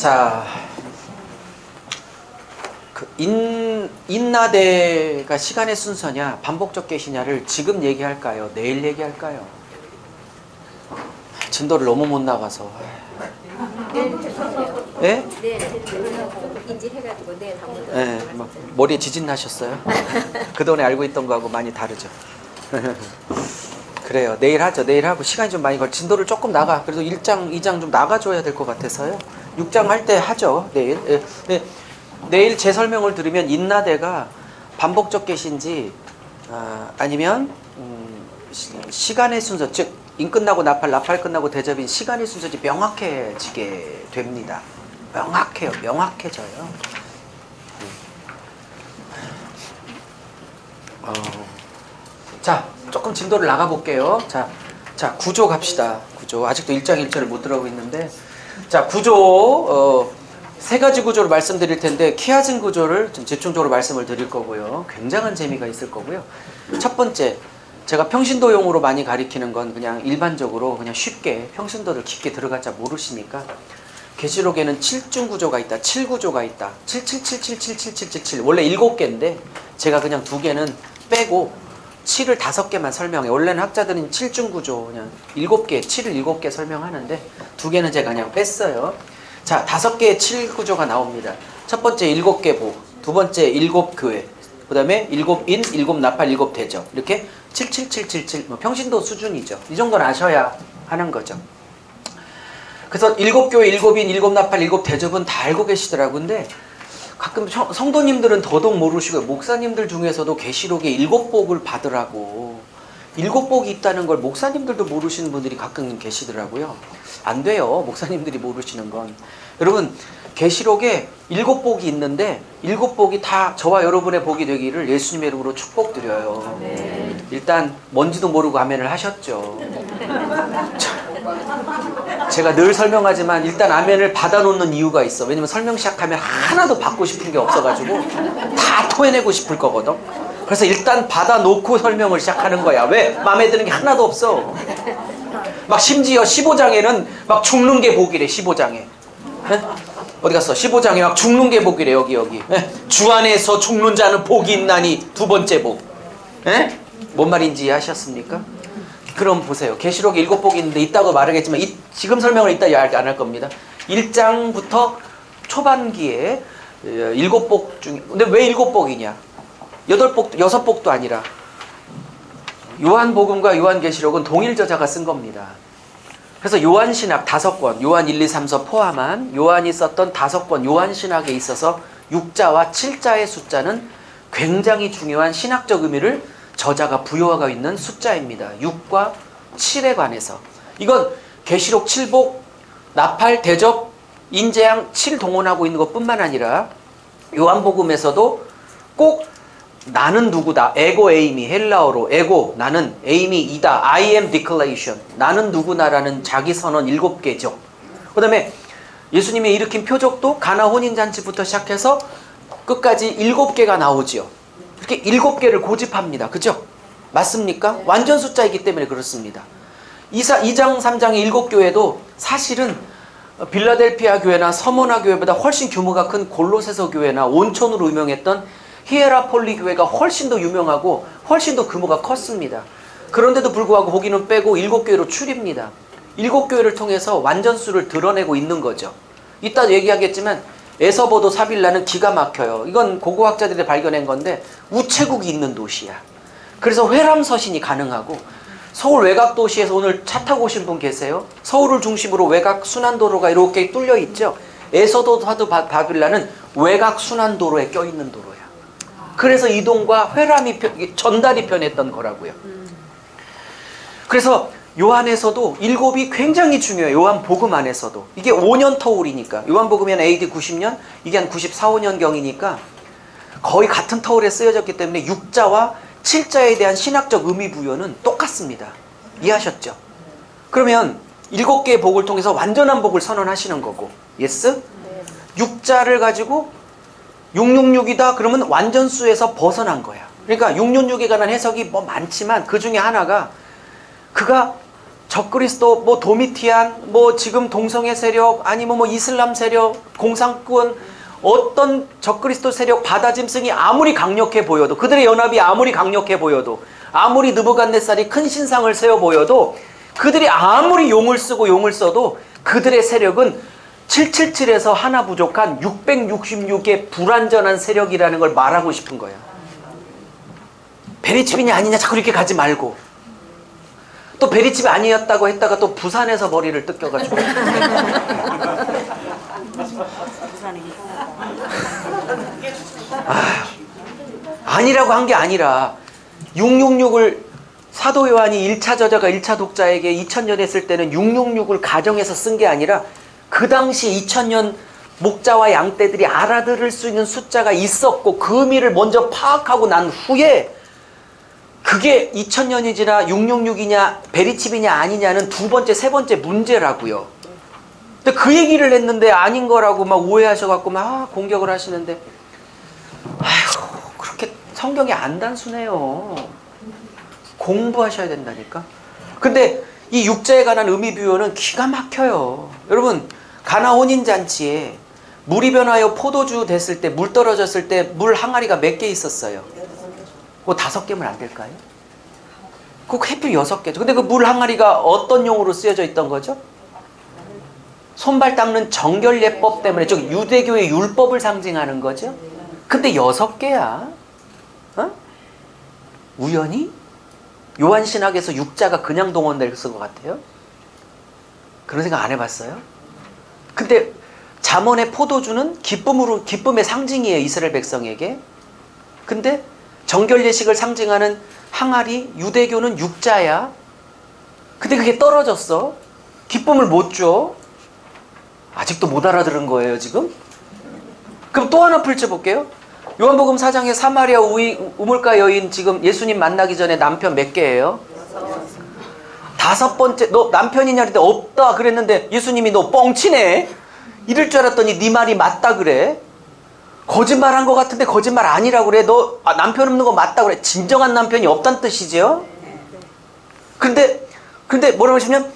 자, 인나대가 시간의 순서냐 반복적 계시냐를 지금 얘기할까요? 내일 얘기할까요? 진도를 너무 못 나가서. 예? 인지해가지고 내일 한번 더. 예, 막 머리에 지진 나셨어요? 그동안에 알고 있던 거하고 많이 다르죠. 그래요. 내일 하죠. 내일 하고 시간이 좀 많이 진도를 조금 나가. 그래도 1장, 2장 좀 나가줘야 될 것 같아서요. 6장 할 때 하죠. 내일. 예. 네. 내일 제 설명을 들으면 인나대가 반복적 계신지 아니면 시간의 순서, 즉 인 끝나고 나팔, 나팔 끝나고 대접인 시간의 순서지 명확해지게 됩니다. 명확해요. 명확해져요. 자, 조금 진도를 나가 볼게요. 자, 구조 갑시다. 구조. 아직도 1장 1절을 못 들어가고 있는데, 자, 구조 세 가지 구조를 말씀드릴 텐데 키아즘 구조를 좀 집중적으로 말씀을 드릴 거고요. 굉장한 재미가 있을 거고요. 첫 번째, 제가 평신도용으로 많이 가리키는 건 그냥 일반적으로 그냥 쉽게 평신도를 깊게 들어가자 모르시니까 계시록에는 7중 구조가 있다. 7구조가 있다. 77777777 원래 7개인데 제가 그냥 2개는 빼고 7을 5개만 설명해. 원래는 학자들은 7중 구조 그냥 7개, 7을 7개 설명하는데 2개는 제가 그냥 뺐어요. 자, 5개의 7구조가 나옵니다. 첫 번째 7개 보, 두 번째 7교회, 그 다음에 7인, 7나팔, 7대접. 이렇게 77777, 뭐 평신도 수준이죠. 이 정도는 아셔야 하는 거죠. 그래서 7교회, 7인, 7나팔, 7대접은 다 알고 계시더라고요. 근데 가끔 성도님들은 더더욱 모르시고요. 목사님들 중에서도 계시록에 7복을 받으라고 7복이 있다는 걸 목사님들도 모르시는 분들이 가끔 계시더라고요. 안 돼요. 목사님들이 모르시는 건. 여러분, 계시록에 7복이 있는데 7복이 다 저와 여러분의 복이 되기를 예수님의 이름으로 축복드려요. 일단 뭔지도 모르고 아멘을 하셨죠. 제가 늘 설명하지만 일단 아멘을 받아놓는 이유가 있어. 왜냐면 설명 시작하면 하나도 받고 싶은 게 없어가지고 다 토해내고 싶을 거거든. 그래서 일단 받아놓고 설명을 시작하는 거야. 왜? 마음에 드는 게 하나도 없어. 막 심지어 15장에는 막 죽는 게 복이래. 15장에 어디 갔어? 15장에 막 죽는 게 복이래. 여기 주 안에서 죽는 자는 복이 있나니 두 번째 복. 뭔 말인지 이해하셨습니까? 그럼 보세요. 계시록에 7복이 있는데 있다고 말하겠지만 지금 설명을 이따 안 할 겁니다. 1장부터 초반기에 7복 중에 근데 왜 7복이냐? 6복도 아니라 요한복음과 요한계시록은 동일 저자가 쓴 겁니다. 그래서 요한신학 5권, 요한 1, 2, 3, 4 포함한 요한이 썼던 5권 요한신학에 있어서 6자와 7자의 숫자는 굉장히 중요한 신학적 의미를 저자가 부여하고 있는 숫자입니다. 6과 7에 관해서. 이건 계시록 7복, 나팔, 대접, 인재양 7 동원하고 있는 것뿐만 아니라 요한복음에서도 꼭 나는 누구다. 에고 에이미 헬라어로 에고 나는 에이미 이다. I am declaration. 나는 누구나라는 자기 선언 7개죠. 그 다음에 예수님이 일으킨 표적도 가나 혼인잔치부터 시작해서 끝까지 7개가 나오지요. 이렇게 7개를 고집합니다. 그죠? 맞습니까? 완전 숫자이기 때문에 그렇습니다. 2장 3장의 7교회도 사실은 빌라델피아 교회나 서머나 교회보다 훨씬 규모가 큰 골로새서 교회나 온천으로 유명했던 히에라폴리 교회가 훨씬 더 유명하고 훨씬 더 규모가 컸습니다. 그런데도 불구하고 거기는 빼고 7교회로 줄입니다. 7교회를 통해서 완전수를 드러내고 있는 거죠. 이따 얘기하겠지만 에서보도 사빌라는 기가 막혀요. 이건 고고학자들이 발견한 건데 우체국이 있는 도시야. 그래서 회람서신이 가능하고 서울 외곽 도시에서 오늘 차 타고 오신 분 계세요? 서울을 중심으로 외곽 순환도로가 이렇게 뚫려 있죠. 에서도 바빌라는 외곽 순환도로에 껴있는 도로야. 그래서 이동과 회람이 전달이 편했던 거라고요. 그래서 요한에서도 7이 굉장히 중요해요. 요한복음 안에서도. 이게 5년 터울이니까. 요한복음에는 AD 90년, 이게 한 94, 5년경이니까 거의 같은 터울에 쓰여졌기 때문에 6자와 7자에 대한 신학적 의미 부여는 똑같습니다. 이해하셨죠? 그러면 7개의 복을 통해서 완전한 복을 선언하시는 거고. 예스? 6자를 가지고 666이다 그러면 완전수에서 벗어난 거야. 그러니까 666에 관한 해석이 뭐 많지만 그 중에 하나가 그가 적그리스도, 뭐 도미티안, 뭐 지금 동성애 세력, 아니면 뭐 이슬람 세력, 공산권, 어떤 적그리스도 세력 받아짐승이 아무리 강력해 보여도, 그들의 연합이 아무리 강력해 보여도, 아무리 느부갓네살이 큰 신상을 세워 보여도, 그들이 아무리 용을 쓰고 용을 써도 그들의 세력은 777에서 하나 부족한 666의 불완전한 세력이라는 걸 말하고 싶은 거야. 베리칩이냐 아니냐 자꾸 이렇게 가지 말고, 또 베리칩이 아니었다고 했다가 또 부산에서 머리를 뜯겨가지고 아니라고 한 게 아니라 666을 사도 요한이 1차 저자가 1차 독자에게 2000년 했을 때는 666을 가정해서 쓴 게 아니라 그 당시 2000년 목자와 양떼들이 알아들을 수 있는 숫자가 있었고 그 의미를 먼저 파악하고 난 후에 그게 2000년이 지나 666이냐 베리칩이냐 아니냐는 두 번째 세 번째 문제라고요. 근데 그 얘기를 했는데 아닌 거라고 막 오해하셔갖고 막 공격을 하시는데, 아휴, 그렇게 성경이 안 단순해요. 공부하셔야 된다니까. 근데 이 육자에 관한 의미 부여는 기가 막혀요. 여러분, 가나 혼인잔치에 물이 변하여 포도주 됐을 때, 물 떨어졌을 때 물 항아리가 몇 개 있었어요? 그거 5개면 안 될까요? 그거 해필 6개죠. 근데 그 물 항아리가 어떤 용으로 쓰여져 있던 거죠? 손발 닦는 정결례법 때문에, 즉 유대교의 율법을 상징하는 거죠. 근데 6개야. 어? 우연히? 요한신학에서 육자가 그냥 동원될 것 같아요? 그런 생각 안 해봤어요? 근데 잠언의 포도주는 기쁨의 상징이에요, 이스라엘 백성에게. 근데 정결예식을 상징하는 항아리, 유대교는 육자야. 근데 그게 떨어졌어. 기쁨을 못 줘. 아직도 못 알아들은 거예요, 지금? 그럼 또 하나 펼쳐볼게요. 요한복음 4장에 사마리아 우물가 여인, 지금 예수님 만나기 전에 남편 몇 개예요? 5번째. 너 남편이냐 그랬는데 없다 그랬는데 예수님이 너 뻥치네? 이럴 줄 알았더니 네 말이 맞다 그래. 거짓말한 것 같은데 거짓말 아니라고 그래. 너 남편 없는 거 맞다 그래. 진정한 남편이 없다는 뜻이죠. 근데 뭐라고 하시면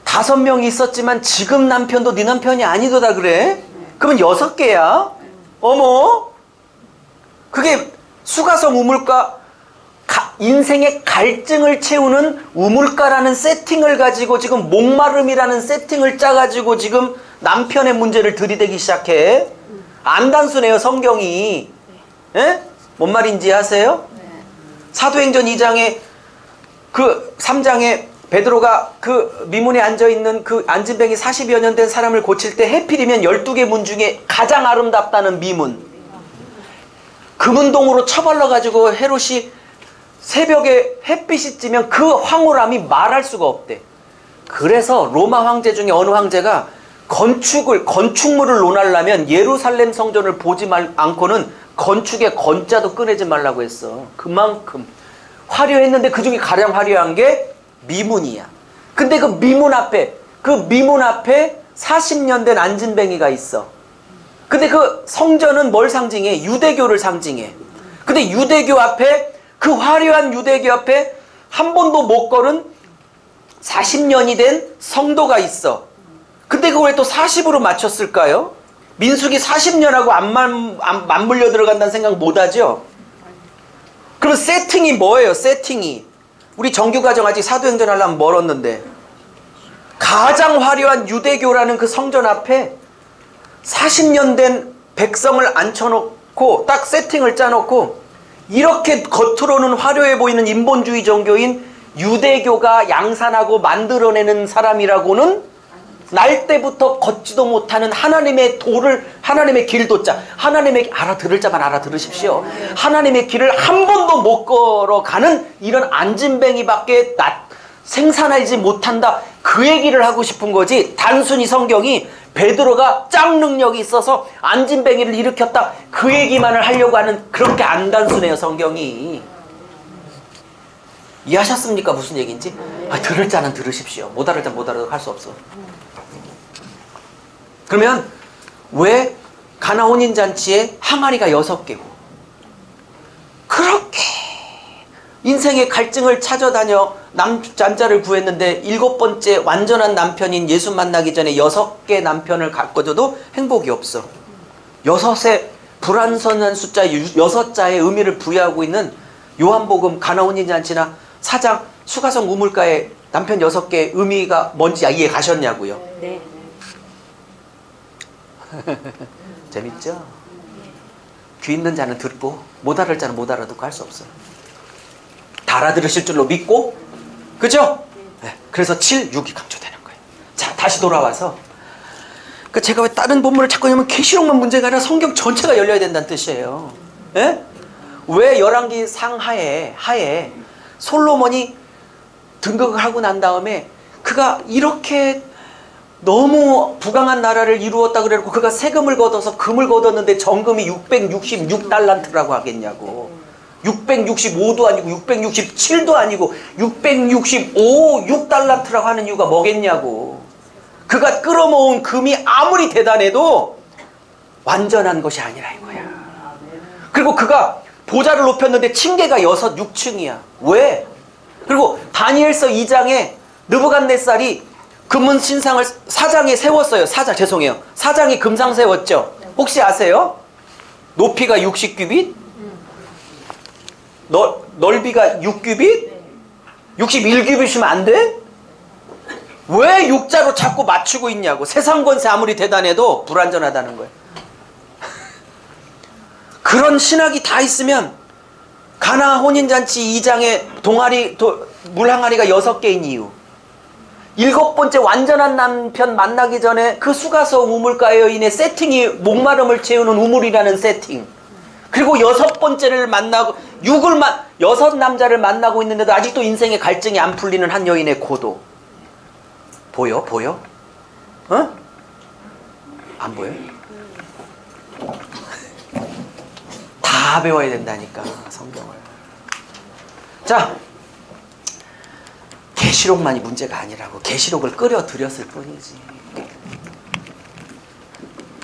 5명이 있었지만 지금 남편도 네 남편이 아니더라 그래. 그러면 6개야. 어머, 그게 수가성 우물가, 인생의 갈증을 채우는 우물가라는 세팅을 가지고 지금 목마름이라는 세팅을 짜가지고 지금 남편의 문제를 들이대기 시작해. 안 단순해요, 성경이. 예? 뭔 말인지 아세요? 사도행전 2장에 그 3장에 베드로가 그 미문에 앉아있는 그 안진뱅이 40여 년 된 사람을 고칠 때 해필이면 12개 문 중에 가장 아름답다는 미문, 금은동으로 처발라가지고 헤롯이 새벽에 햇빛이 찌면 그 황홀함이 말할 수가 없대. 그래서 로마 황제 중에 어느 황제가 건축물을 논하려면 예루살렘 성전을 보지 않고는 건축의 건자도 꺼내지 말라고 했어. 그만큼 화려했는데 그 중에 가장 화려한 게 미문이야. 근데 그 미문 앞에 40년 된 안진뱅이가 있어. 근데 그 성전은 뭘 상징해? 유대교를 상징해. 근데 유대교 앞에, 그 화려한 유대교 앞에 한 번도 못 걸은 40년이 된 성도가 있어. 근데 그걸 왜 또 40으로 맞췄을까요? 민수기 40년하고 안 맞물려 들어간다는 생각 못하죠? 그럼 세팅이 뭐예요? 세팅이. 우리 정규과정 아직 사도행전 하려면 멀었는데 가장 화려한 유대교라는 그 성전 앞에 40년 된 백성을 앉혀놓고 딱 세팅을 짜놓고 이렇게 겉으로는 화려해 보이는 인본주의 종교인 유대교가 양산하고 만들어내는 사람이라고는 날 때부터 걷지도 못하는 하나님의 길도자, 알아들을 자만 알아들으십시오. 하나님의 길을 한 번도 못 걸어가는 이런 안진뱅이밖에 생산하지 못한다. 그 얘기를 하고 싶은 거지. 단순히 성경이 베드로가 짱 능력이 있어서 안진뱅이를 일으켰다, 그 얘기만을 하려고 하는, 그렇게 안 단순해요, 성경이. 이해하셨습니까? 무슨 얘기인지? 들을 자는 들으십시오. 못 알을 자 못 알아도 할 수 없어. 그러면 왜 가나 혼인잔치에 항아리가 6개고 그렇게 인생의 갈증을 찾아다녀 남자를 구했는데 7번째 완전한 남편인 예수 만나기 전에 6개 남편을 갖고도 행복이 없어. 6의 불완전한 숫자 6자의 의미를 부여하고 있는 요한복음 가나혼인잔치나 4장 수가성 우물가에 남편 6개의 의미가 뭔지 이해 가셨냐고요? 네. 재밌죠? 귀 있는 자는 듣고 못 알을 자는 못 알아듣고 할 수 없어요. 다 알아들으실 줄로 믿고, 그죠? 네. 그래서 7, 6이 강조되는 거예요. 자, 다시 돌아와서 제가 왜 다른 본문을 자꾸 읽으면 계시록만 문제가 아니라 성경 전체가 열려야 된다는 뜻이에요. 예? 왜 열왕기 하에 솔로몬이 등극을 하고 난 다음에 그가 이렇게 너무 부강한 나라를 이루었다 그래놓고 그가 세금을 걷어서 금을 걷었는데 정금이 666달란트라고 하겠냐고. 665도 아니고 667도 아니고 6달란트라고 하는 이유가 뭐겠냐고. 그가 끌어모은 금이 아무리 대단해도 완전한 것이 아니라 이거야. 그리고 그가 보좌를 높였는데 층계가 6층이야. 왜? 그리고 다니엘서 2장에 느부갓네살이 금은 신상을 사장에 세웠어요. 사장이 금상 세웠죠. 혹시 아세요? 높이가 60규빗? 넓이가 6규빗? 61규빗이면 안 돼? 왜 6자로 자꾸 맞추고 있냐고. 세상 권세 아무리 대단해도 불완전하다는 거예요. 그런 신학이 다 있으면 가나 혼인잔치 2장에 물항아리가 6개인 이유, 7번째 완전한 남편 만나기 전에 그 수가성 우물가 여인의 세팅이 목마름을 채우는 우물이라는 세팅, 그리고 6번째를 만나고 6 남자를 만나고 있는데도 아직도 인생의 갈증이 안 풀리는 한 여인의 고도. 보여? 어? 안 보여? 다 배워야 된다니까, 성경을. 자, 계시록만이 문제가 아니라고. 계시록을 끌어들였을 뿐이지.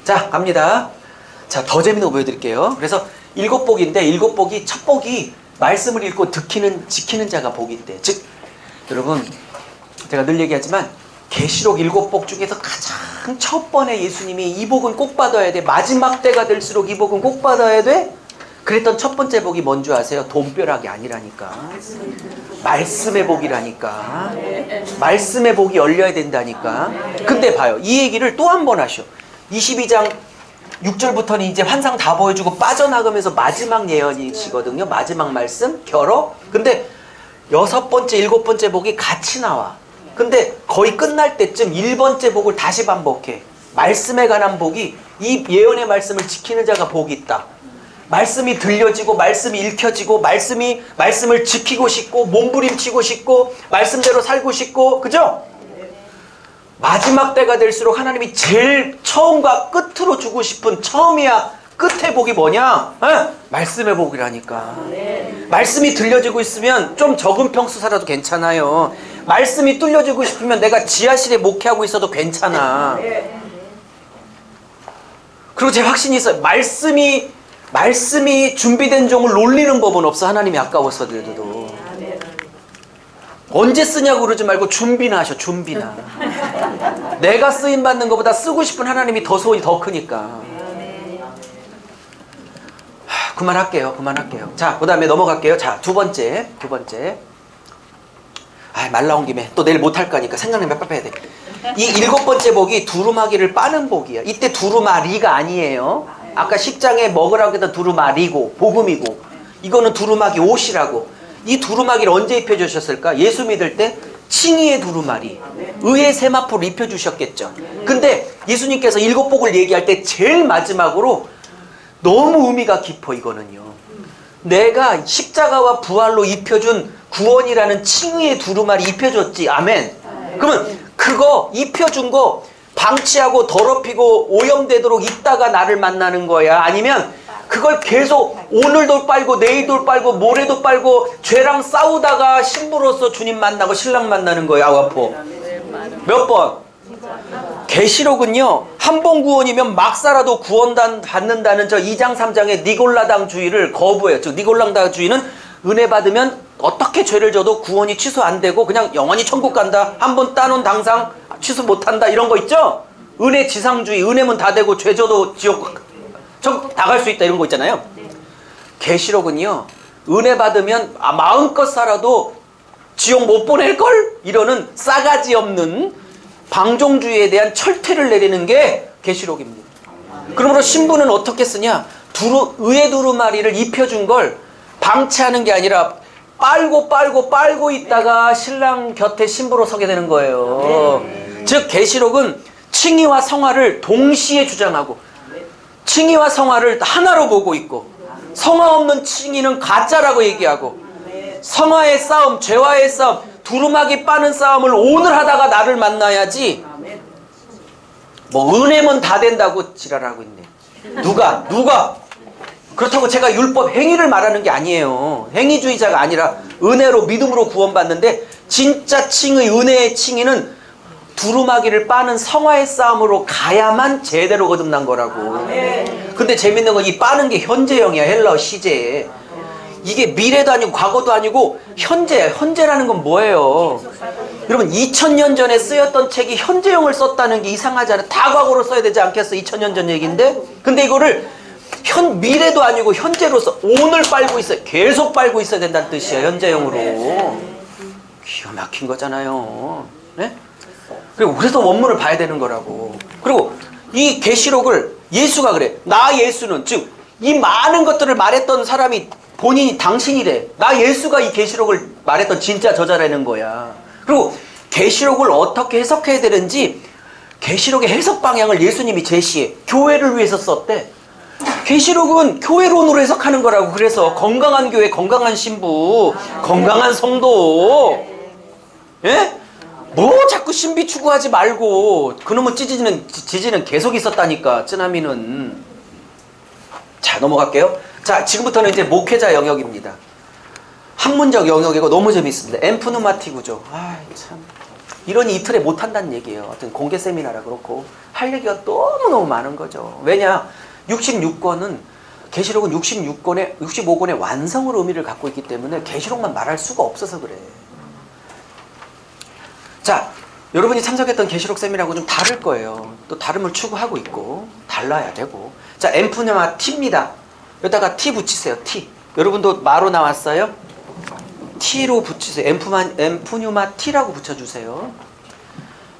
자, 갑니다. 자, 더 재밌는 거 보여드릴게요. 그래서 7복인데 7복이 첫 복이 말씀을 읽고 지키는 자가 복이 있대. 즉, 여러분, 제가 늘 얘기하지만 계시록 7복 중에서 가장 첫 번에 예수님이 이 복은 꼭 받아야 돼, 마지막 때가 될수록 이 복은 꼭 받아야 돼, 그랬던 첫 번째 복이 뭔지 아세요? 돈벼락이 아니라니까. 말씀의 복이라니까. 말씀의 복이 열려야 된다니까. 근데 봐요, 이 얘기를 또 한 번 하셔. 22장 6절부터는 이제 환상 다 보여주고 빠져나가면서 마지막 예언이시거든요. 마지막 말씀, 결어. 근데 6번째, 7번째 복이 같이 나와. 근데 거의 끝날 때쯤 1번째 복을 다시 반복해. 말씀에 관한 복이, 이 예언의 말씀을 지키는 자가 복이 있다. 말씀이 들려지고 말씀이 읽혀지고 말씀을 지키고 싶고 몸부림치고 싶고 말씀대로 살고 싶고, 그죠? 마지막 때가 될수록 하나님이 제일 처음과 끝으로 주고 싶은, 처음이야 끝의 복이 뭐냐? 말씀의 복이라니까. 말씀이 들려지고 있으면 좀 적은 평수 살아도 괜찮아요. 말씀이 뚫려지고 싶으면 내가 지하실에 목회하고 있어도 괜찮아. 그리고 제 확신이 있어요. 말씀이 준비된 종을 놀리는 법은 없어. 하나님이 아까워서라도. 언제 쓰냐고 그러지 말고 준비나 하셔. 준비나. 내가 쓰임받는 것보다 쓰고 싶은 하나님이 더 소원이 더 크니까. 그만할게요. 자, 그 다음에 넘어갈게요. 자, 두 번째. 말 나온 김에 또 내일 못할 거니까 생각나면 빨리 해야 돼. 이 7번째 복이 두루마기를 빠는 복이야. 이때 두루마리가 아니에요. 아까 10장에 먹으라고 했던 두루마리고 복음이고, 이거는 두루마기 옷이라고. 이 두루마기를 언제 입혀주셨을까? 예수 믿을 때 칭의의 두루마리, 의의 세마포를 입혀주셨겠죠. 근데 예수님께서 7복을 얘기할 때 제일 마지막으로 너무 의미가 깊어. 이거는요, 내가 십자가와 부활로 입혀준 구원이라는 칭의의 두루마리 입혀줬지. 아멘. 그러면 그거 입혀준 거 방치하고 더럽히고 오염되도록 있다가 나를 만나는 거야? 아니면 그걸 계속 오늘도 빨고 내일도 빨고 모레도 빨고 죄랑 싸우다가 신부로서 주님 만나고 신랑 만나는 거야? 아와포 몇 번? 계시록은요, 한 번 구원이면 막 살아도 구원 받는다는 저 2장 3장의 니골라당 주의를 거부해요. 즉 니골라당 주의는 은혜 받으면 어떻게 죄를 져도 구원이 취소 안 되고 그냥 영원히 천국 간다. 한번 따놓은 당상 취소 못한다. 이런 거 있죠? 은혜 지상주의, 은혜면 다 되고 죄 져도 지옥 천국 다 갈 수 있다. 이런 거 있잖아요. 계시록은요, 은혜 받으면 마음껏 살아도 지옥 못 보낼걸? 이러는 싸가지 없는 방종주의에 대한 철퇴를 내리는 게 계시록입니다. 그러므로 신부는 어떻게 쓰냐? 의의 두루마리를 입혀준 걸 방치하는 게 아니라 빨고 있다가 신랑 곁에 신부로 서게 되는 거예요. 즉 계시록은 칭의와 성화를 동시에 주장하고 칭의와 성화를 하나로 보고 있고 성화 없는 칭의는 가짜라고 얘기하고 성화의 싸움, 죄와의 싸움, 두루마기 빠는 싸움을 오늘 하다가 나를 만나야지 뭐 은혜면 다 된다고 지랄하고 있네. 누가? 그렇다고 제가 율법 행위를 말하는 게 아니에요. 행위주의자가 아니라 은혜로 믿음으로 구원받는데 진짜 칭의, 은혜의 칭의는 두루마기를 빠는 성화의 싸움으로 가야만 제대로 거듭난 거라고. 근데 재밌는 건 이 빠는 게 현재형이야. 헬라어 시제. 이게 미래도 아니고 과거도 아니고 현재라는 건 뭐예요? 여러분 2000년 전에 쓰였던 책이 현재형을 썼다는 게 이상하지 않아요? 다 과거로 써야 되지 않겠어? 2000년 전 얘기인데? 근데 이거를 미래도 아니고 현재로서 오늘 빨고 있어요. 계속 빨고 있어야 된다는 뜻이야. 현재형으로. 기가 막힌 거잖아요. 네? 그리고 그래서 원문을 봐야 되는 거라고. 그리고 이 계시록을 예수가 그래. 나 예수는 즉 이 많은 것들을 말했던 사람이 본인이 당신이래. 나 예수가 이 계시록을 말했던 진짜 저자라는 거야. 그리고 계시록을 어떻게 해석해야 되는지 계시록의 해석 방향을 예수님이 제시해. 교회를 위해서 썼대. 계시록은 교회론으로 해석하는 거라고. 그래서 건강한 교회, 건강한 신부, 건강한 성도. 예? 뭐 자꾸 신비 추구하지 말고. 그놈의 지지는 계속 있었다니까. 쓰나미는. 자, 넘어갈게요. 자, 지금부터는 이제 목회자 영역입니다. 학문적 영역이고 너무 재밌습니다. 엠프누마티 구조. 참. 이러니 이틀에 못한다는 얘기예요. 어떤 공개 세미나라 그렇고. 할 얘기가 너무너무 많은 거죠. 왜냐? 66권은 계시록은 65권의 완성을 의미를 갖고 있기 때문에 계시록만 말할 수가 없어서 그래. 자, 여러분이 참석했던 계시록 세미나하고 좀 다를 거예요. 또 다름을 추구하고 있고 달라야 되고. 자, 엠프뉴마 T입니다. 여기다가 T 붙이세요. T. 여러분도 마로 나왔어요? T로 붙이세요. 엠프뉴마 T라고 붙여주세요.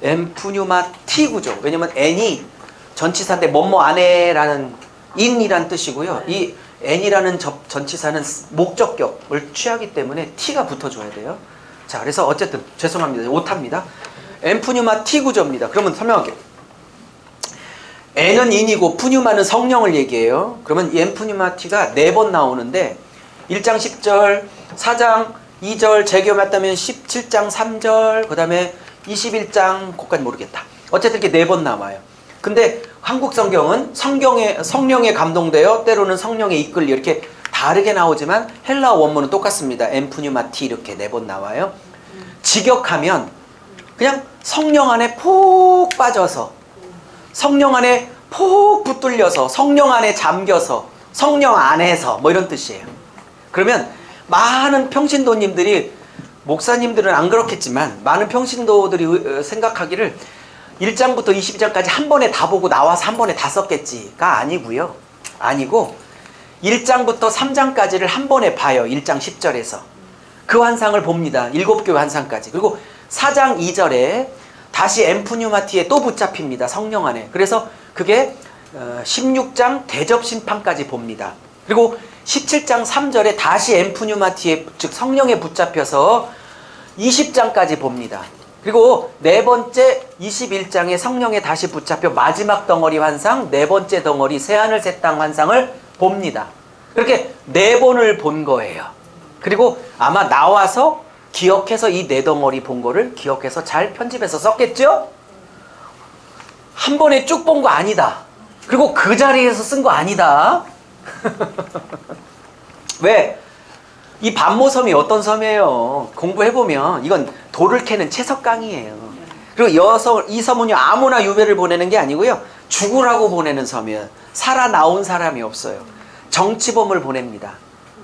엠프뉴마 T 구조. 왜냐면 N이 전치사인데 뭐뭐 안에라는 in이란 뜻이고요. 이 n이라는 전치사는 목적격을 취하기 때문에 t가 붙어줘야 돼요. 자, 그래서 어쨌든 죄송합니다. 오타입니다. 엠프뉴마 T 구조입니다. 그러면 설명할게요. n은 in이고 푸뉴마는 성령을 얘기해요. 그러면 이 엠프뉴마 T가 4번 나오는데 1장 10절, 4장 2절, 재교 맞다면 17장 3절, 그 다음에 21장, 그것까지 모르겠다. 어쨌든 이렇게 4번 나와요. 근데 한국 성경은 성령에 감동되어 때로는 성령에 이끌리 이렇게 다르게 나오지만 헬라어 원문은 똑같습니다. 엠프뉴마티 이렇게 4번 나와요. 직역하면 그냥 성령 안에 푹 빠져서 성령 안에 푹 붙들려서 성령 안에 잠겨서 성령 안에서 뭐 이런 뜻이에요. 그러면 많은 평신도님들이 목사님들은 안 그렇겠지만 많은 평신도들이 생각하기를 1장부터 22장까지 한 번에 다 보고 나와서 한 번에 다 썼겠지가 아니고요. 아니고 1장부터 3장까지를 한 번에 봐요. 1장 10절에서. 그 환상을 봅니다. 7교회 환상까지. 그리고 4장 2절에 다시 엠프뉴마티에 또 붙잡힙니다. 성령 안에. 그래서 그게 16장 대접심판까지 봅니다. 그리고 17장 3절에 다시 엠프뉴마티에 즉 성령에 붙잡혀서 20장까지 봅니다. 그리고 4번째 21장에 성령에 다시 붙잡혀 마지막 덩어리 환상, 4번째 덩어리 새하늘 새 땅 환상을 봅니다. 그렇게 4번을 본 거예요. 그리고 아마 나와서 기억해서 이 4덩어리 본 거를 기억해서 잘 편집해서 썼겠죠? 한 번에 쭉 본 거 아니다. 그리고 그 자리에서 쓴 거 아니다. 왜? 이 반모섬이 어떤 섬이에요? 공부해보면 이건 돌을 캐는 채석강이에요. 그리고 이 섬은요 아무나 유배를 보내는 게 아니고요 죽으라고 보내는 섬이에요. 살아 나온 사람이 없어요. 정치범을 보냅니다.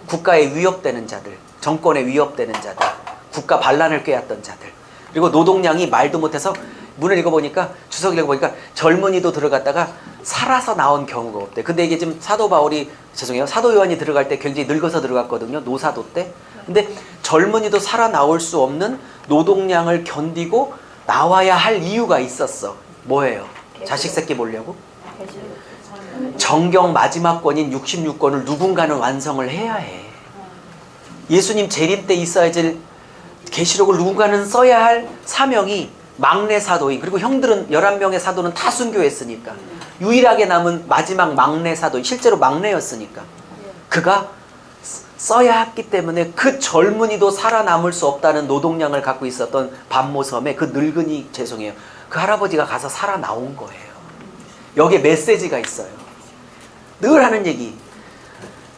국가에 위협되는 자들. 정권에 위협되는 자들, 국가 반란을 꾀했던 자들, 그리고 노동량이 말도 못해서 문을 읽어보니까, 주석을 읽어보니까 젊은이도 들어갔다가 살아서 나온 경우가 없대. 근데 이게 지금 사도 바울이, 죄송해요, 사도 요한이 들어갈 때 굉장히 늙어서 들어갔거든요. 노사도 때. 근데 젊은이도 살아 나올 수 없는 노동량을 견디고 나와야 할 이유가 있었어. 뭐예요? 자식 새끼 보려고? 정경 마지막 권인 66권을 누군가는 완성을 해야 해. 예수님 재림 때 있어야 될 계시록을 누군가는 써야 할 사명이 막내 사도인, 그리고 형들은 11명의 사도는 다 순교했으니까 유일하게 남은 마지막 막내 사도인, 실제로 막내였으니까 그가 써야 했기 때문에 그 젊은이도 살아남을 수 없다는 노동량을 갖고 있었던 반모섬에 그 늙은이, 죄송해요, 그 할아버지가 가서 살아나온 거예요. 여기에 메시지가 있어요. 늘 하는 얘기,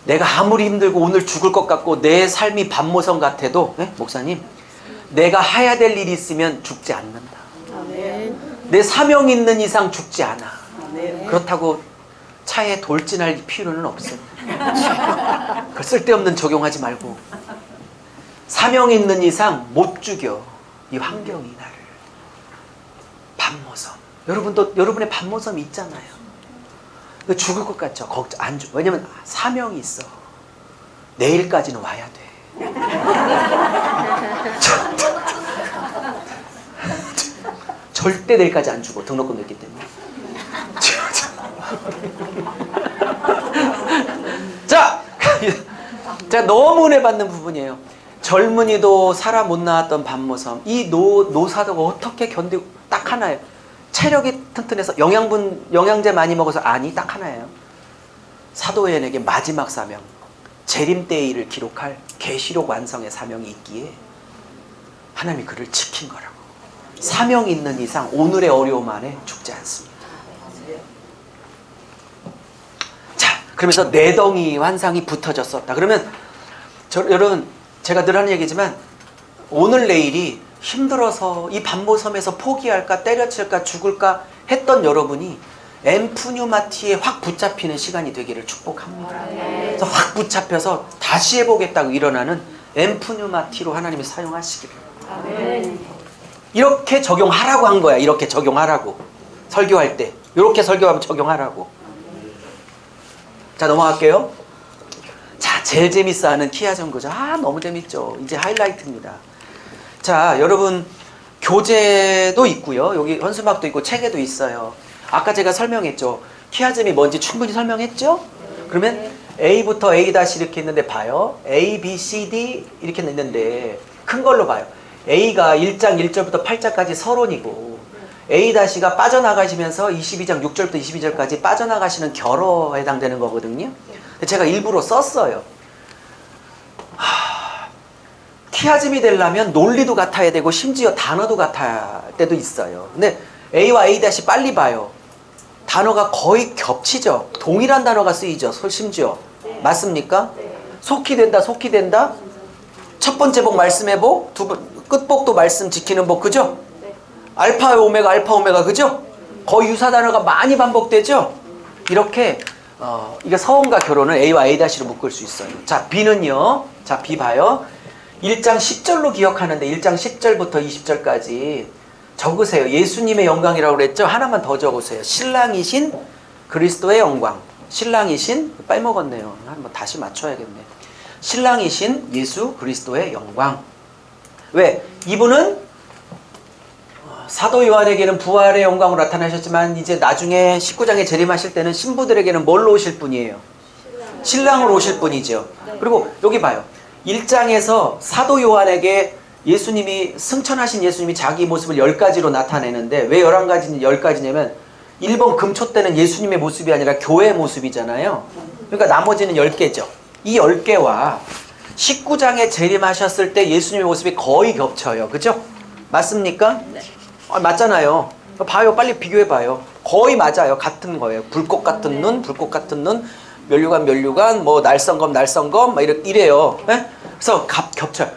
내가 아무리 힘들고 오늘 죽을 것 같고 내 삶이 반모섬 같아도, 네? 목사님, 내가 해야 될 일이 있으면 죽지 않는다. 내 사명 있는 이상 죽지 않아. 그렇다고 차에 돌진할 필요는 없어. 그 쓸데없는 적용하지 말고, 사명 있는 이상 못 죽여. 이 환경이 나를. 반모섬. 여러분도 여러분의 반모섬이 있잖아요. 죽을 것 같죠? 걱정 안 죽. 왜냐면 사명이 있어. 내일까지는 와야 돼. 절대 내일까지 안 죽어. 등록금 냈기 때문에. 자, 너무 은혜 받는 부분이에요. 젊은이도 살아 못 나왔던 반모섬. 이 노사도가 어떻게 견디고, 딱 하나예요. 체력이 튼튼해서 영양제 많이 먹어서, 아니, 딱 하나예요. 사도연에게 마지막 사명, 재림 때의 일을 기록할 계시록 완성의 사명이 있기에 하나님이 그를 지킨 거라고. 사명이 있는 이상 오늘의 어려움 안에 죽지 않습니다. 자, 그러면서 내덩이 환상이 붙어졌었다. 그러면 여러분, 제가 늘 하는 얘기지만 오늘 내일이 힘들어서 이 반모섬에서 포기할까, 때려칠까, 죽을까 했던 여러분이 엠푸뉴마티에 확 붙잡히는 시간이 되기를 축복합니다. 그래서 확 붙잡혀서 다시 해보겠다고 일어나는 엠푸뉴마티로 하나님이 사용하시기를. 이렇게 적용하라고 한 거야. 이렇게 적용하라고. 설교할 때 이렇게 설교하면 적용하라고. 자, 넘어갈게요. 자, 제일 재밌어하는 키아 정거장. 너무 재밌죠. 이제 하이라이트입니다. 자, 여러분, 교재도 있고요. 여기 현수막도 있고 책에도 있어요. 아까 제가 설명했죠. 키아즘이 뭔지 충분히 설명했죠? 그러면 A부터 A- 이렇게 있는데 봐요. A, B, C, D 이렇게 있는데 큰 걸로 봐요. A가 1장 1절부터 8절까지 서론이고, A-가 빠져나가시면서 22장 6절부터 22절까지 빠져나가시는 결어에 해당되는 거거든요. 제가 일부러 썼어요. 키아즘이 되려면 논리도 같아야 되고 심지어 단어도 같아야 할 때도 있어요. 근데 A와 A- 빨리 봐요. 단어가 거의 겹치죠. 동일한 단어가 쓰이죠. 심지어. 맞습니까? 속히 된다, 속히 된다. 첫 번째 복 말씀의 복, 끝복도 말씀 지키는 복, 그죠? 알파 오메가, 알파 오메가, 그죠? 거의 유사 단어가 많이 반복되죠? 이렇게 이게 서원과 결혼을 A와 A-로 묶을 수 있어요. 자, B는요. 자, B 봐요. 1장 10절로 기억하는데 1장 10절부터 20절까지 적으세요. 예수님의 영광이라고 그랬죠? 하나만 더 적으세요. 신랑이신 그리스도의 영광. 신랑이신, 빼먹었네요. 한번 다시 맞춰야겠네. 신랑이신 예수 그리스도의 영광. 왜? 이분은 사도 요한에게는 부활의 영광으로 나타나셨지만 이제 나중에 19장에 재림하실 때는 신부들에게는 뭘로 오실 분이에요? 신랑으로 오실 분이죠. 그리고 여기 봐요. 1장에서 사도 요한에게 예수님이, 승천하신 예수님이 자기 모습을 10가지로 나타내는데, 왜 11가지, 10가지냐면 1번 금초 때는 예수님의 모습이 아니라 교회의 모습이잖아요. 그러니까 나머지는 10개죠. 이 10개와 19장에 재림하셨을 때 예수님의 모습이 거의 겹쳐요. 그죠? 맞습니까? 네. 맞잖아요. 봐요. 빨리 비교해봐요. 거의 맞아요. 같은 거예요. 불꽃 같은 눈, 불꽃 같은 눈, 면류관, 면류관, 뭐 날성검, 날성검, 막 이래요. 네? 그래서 겹쳐요.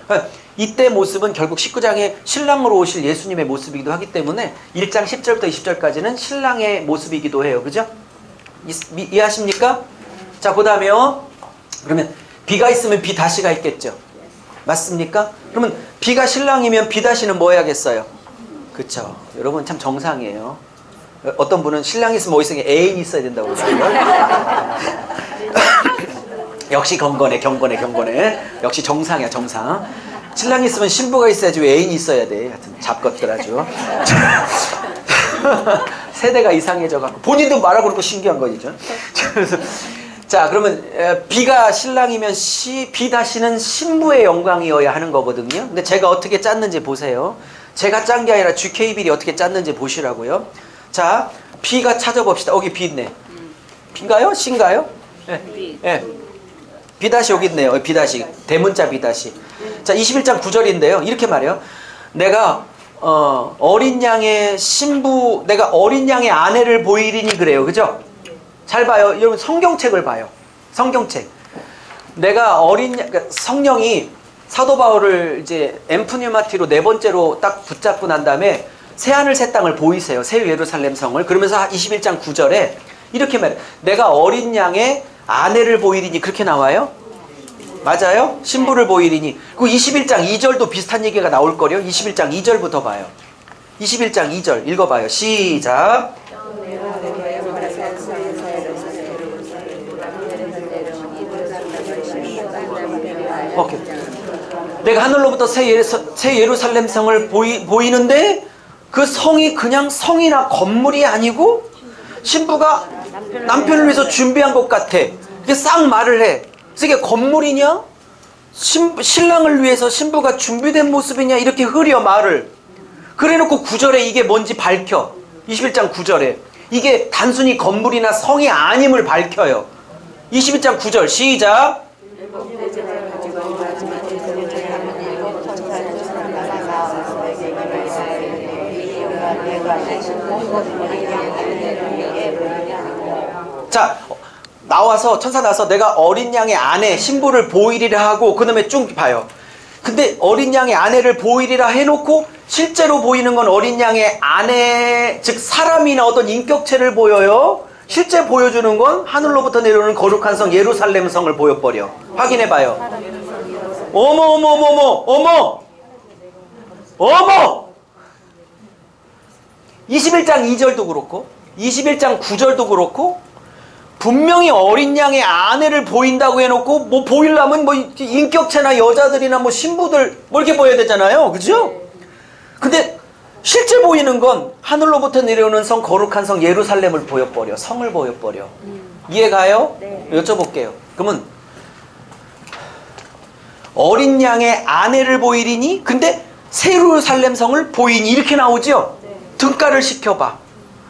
이때 모습은 결국 19장에 신랑으로 오실 예수님의 모습이기도 하기 때문에 1장 10절부터 20절까지는 신랑의 모습이기도 해요. 그죠? 이해하십니까? 자, 그 다음에요. 그러면 B가 있으면 B 다시가 있겠죠. 맞습니까? 그러면 B가 신랑이면 B-는 뭐 해야겠어요? 그쵸. 여러분 참 정상이에요. 어떤 분은 신랑이 있으면 뭐 있으면 애인이 있어야 된다고 그러더라고요. 역시 경건해. 역시 정상이야, 정상. 신랑이 있으면 신부가 있어야지 왜 애인이 있어야 돼. 하여튼 잡것들 아주. 세대가 이상해져갖고 본인도 말하고 그러고 신기한 거죠. 자, 그러면 B가 신랑이면 B-는 신부의 영광이어야 하는 거거든요. 근데 제가 어떻게 짰는지 보세요. 제가 짠 게 아니라 GKBL이 어떻게 짰는지 보시라고요. 자, B가 찾아봅시다. 여기 B 있네. B인가요? C인가요? 네. 네. B- 여기 있네요. B-. 대문자 B-. 자, 21장 9절인데요. 이렇게 말해요. 내가 어린 양의 신부, 내가 어린 양의 아내를 보이리니 그래요. 그죠? 잘 봐요. 여러분 성경책을 봐요. 성경책. 내가 성령이 사도 바울을 이제 엠프뉴마티로 4번째로 딱 붙잡고 난 다음에 새하늘 새 땅을 보이세요. 새 예루살렘 성을. 그러면서 21장 9절에 이렇게 말해요. 내가 어린 양의 아내를 보이리니 그렇게 나와요? 맞아요? 신부를 보이리니. 그 21장 2절도 비슷한 얘기가 나올 거요. 21장 2절부터 봐요. 21장 2절 읽어봐요. 시작. 오케이. 내가 하늘로부터 새 예루살렘 성을 보이는데 그 성이 그냥 성이나 건물이 아니고 신부가 남편을 위해서 준비한 것 같아. 이게 싹 말을 해. 그래서 이게 건물이냐? 신랑을 위해서 신부가 준비된 모습이냐? 이렇게 흐려 말을. 그래놓고 9절에 이게 뭔지 밝혀. 21장 9절에. 이게 단순히 건물이나 성이 아님을 밝혀요. 21장 9절 시작. 자, 나와서 천사 나와서 내가 어린 양의 아내 신부를 보이리라 하고 그 다음에 쭉 봐요. 근데 어린 양의 아내를 보이리라 해놓고 실제로 보이는 건 어린 양의 아내, 즉 사람이나 어떤 인격체를 보여요. 실제 보여주는 건 하늘로부터 내려오는 거룩한 성 예루살렘 성을 보여버려. 확인해봐요. 어머 21장 2절도 그렇고 21장 9절도 그렇고 분명히 어린 양의 아내를 보인다고 해놓고 뭐 보이려면 뭐 인격체나 여자들이나 뭐 신부들 뭐 이렇게 보여야 되잖아요. 그죠? 근데 실제 보이는 건 하늘로부터 내려오는 성 거룩한 성 예루살렘을 보여버려. 성을 보여버려. 이해가요? 네. 여쭤볼게요. 그러면 어린 양의 아내를 보이리니 근데 새 예루살렘 성을 보이니 이렇게 나오죠? 네. 등가를 시켜봐.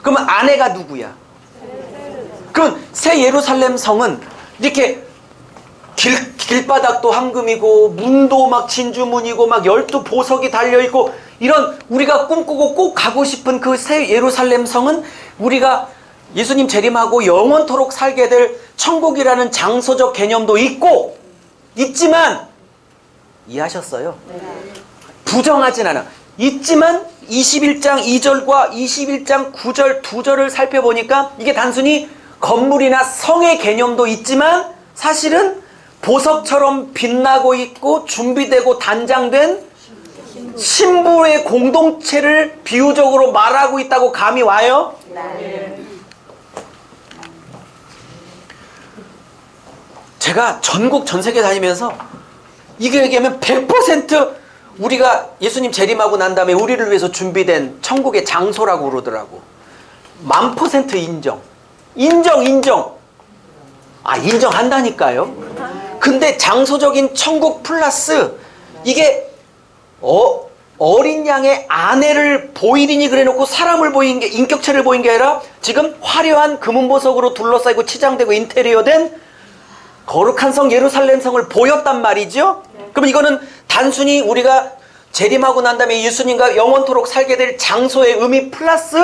그러면 아내가 누구야? 그럼 새 예루살렘 성은 이렇게 길바닥도 황금이고 문도 막 진주문이고 막 12보석이 달려있고 이런 우리가 꿈꾸고 꼭 가고 싶은 그 새 예루살렘 성은 우리가 예수님 재림하고 영원토록 살게 될 천국이라는 장소적 개념도 있지만 이해하셨어요? 부정하진 않아. 있지만 21장 2절과 21장 9절 2절을 살펴보니까 이게 단순히 건물이나 성의 개념도 있지만 사실은 보석처럼 빛나고 있고 준비되고 단장된 신부의 공동체를 비유적으로 말하고 있다고 감이 와요? 네. 제가 전국 전 세계 다니면서 이게 얘기하면 100% 우리가 예수님 재림하고 난 다음에 우리를 위해서 준비된 천국의 장소라고 그러더라고. 1000% 인정. 아, 인정한다니까요. 근데 장소적인 천국 플러스 이게 어린 양의 아내를 보이리니 그래놓고 사람을 보인 게 인격체를 보인 게 아니라 지금 화려한 금은보석으로 둘러싸이고 치장되고 인테리어된 거룩한 성 예루살렘 성을 보였단 말이죠. 그럼 이거는 단순히 우리가 재림하고 난 다음에 예수님과 영원토록 살게 될 장소의 의미 플러스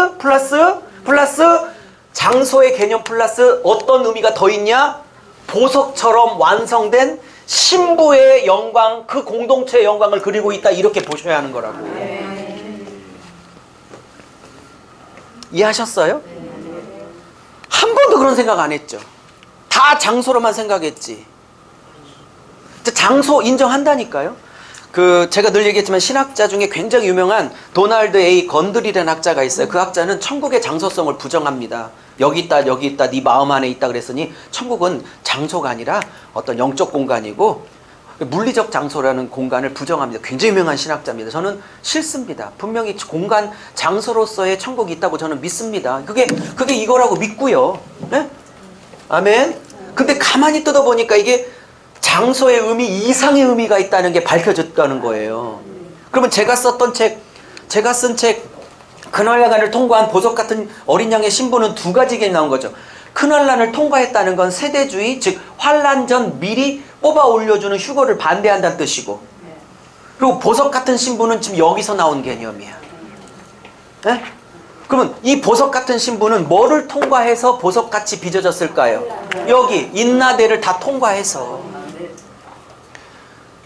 장소의 개념 플러스 어떤 의미가 더 있냐? 보석처럼 완성된 신부의 영광, 그 공동체의 영광을 그리고 있다. 이렇게 보셔야 하는 거라고. 이해하셨어요? 한 번도 그런 생각 안 했죠. 다 장소로만 생각했지. 장소 인정한다니까요. 제가 늘 얘기했지만 신학자 중에 굉장히 유명한 도널드 A 건드리라는 학자가 있어요. 그 학자는 천국의 장소성을 부정합니다. 여기 있다, 여기 있다, 네 마음 안에 있다 그랬으니 천국은 장소가 아니라 어떤 영적 공간이고 물리적 장소라는 공간을 부정합니다. 굉장히 유명한 신학자입니다. 저는 싫습니다. 분명히 공간, 장소로서의 천국이 있다고 저는 믿습니다. 그게 이거라고 믿고요. 네? 아멘. 근데 가만히 뜯어보니까 이게 장소의 의미 이상의 의미가 있다는 게 밝혀졌다는 거예요. 그러면 제가 쓴 책 그날란을 통과한 보석 같은 어린 양의 신부는 두 가지가 나온 거죠. 그날란을 통과했다는 건 세대주의, 즉 환란 전 미리 뽑아 올려주는 휴거를 반대한다는 뜻이고, 그리고 보석 같은 신부는 지금 여기서 나온 개념이야. 네? 그러면 이 보석 같은 신부는 뭐를 통과해서 보석같이 빚어졌을까요? 여기 인나대를 다 통과해서.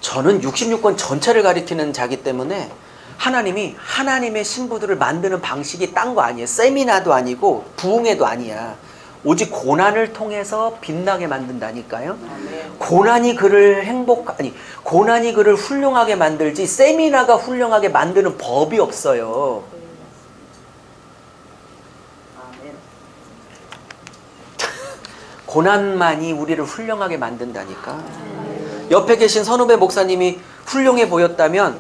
저는 66권 전체를 가리키는 자기 때문에 하나님이 하나님의 신부들을 만드는 방식이 딴 거 아니에요. 세미나도 아니고 부흥회도 아니야. 오직 고난을 통해서 빛나게 만든다니까요. 고난이 그를 고난이 그를 훌륭하게 만들지 세미나가 훌륭하게 만드는 법이 없어요. 고난만이 우리를 훌륭하게 만든다니까. 옆에 계신 선후배 목사님이 훌륭해 보였다면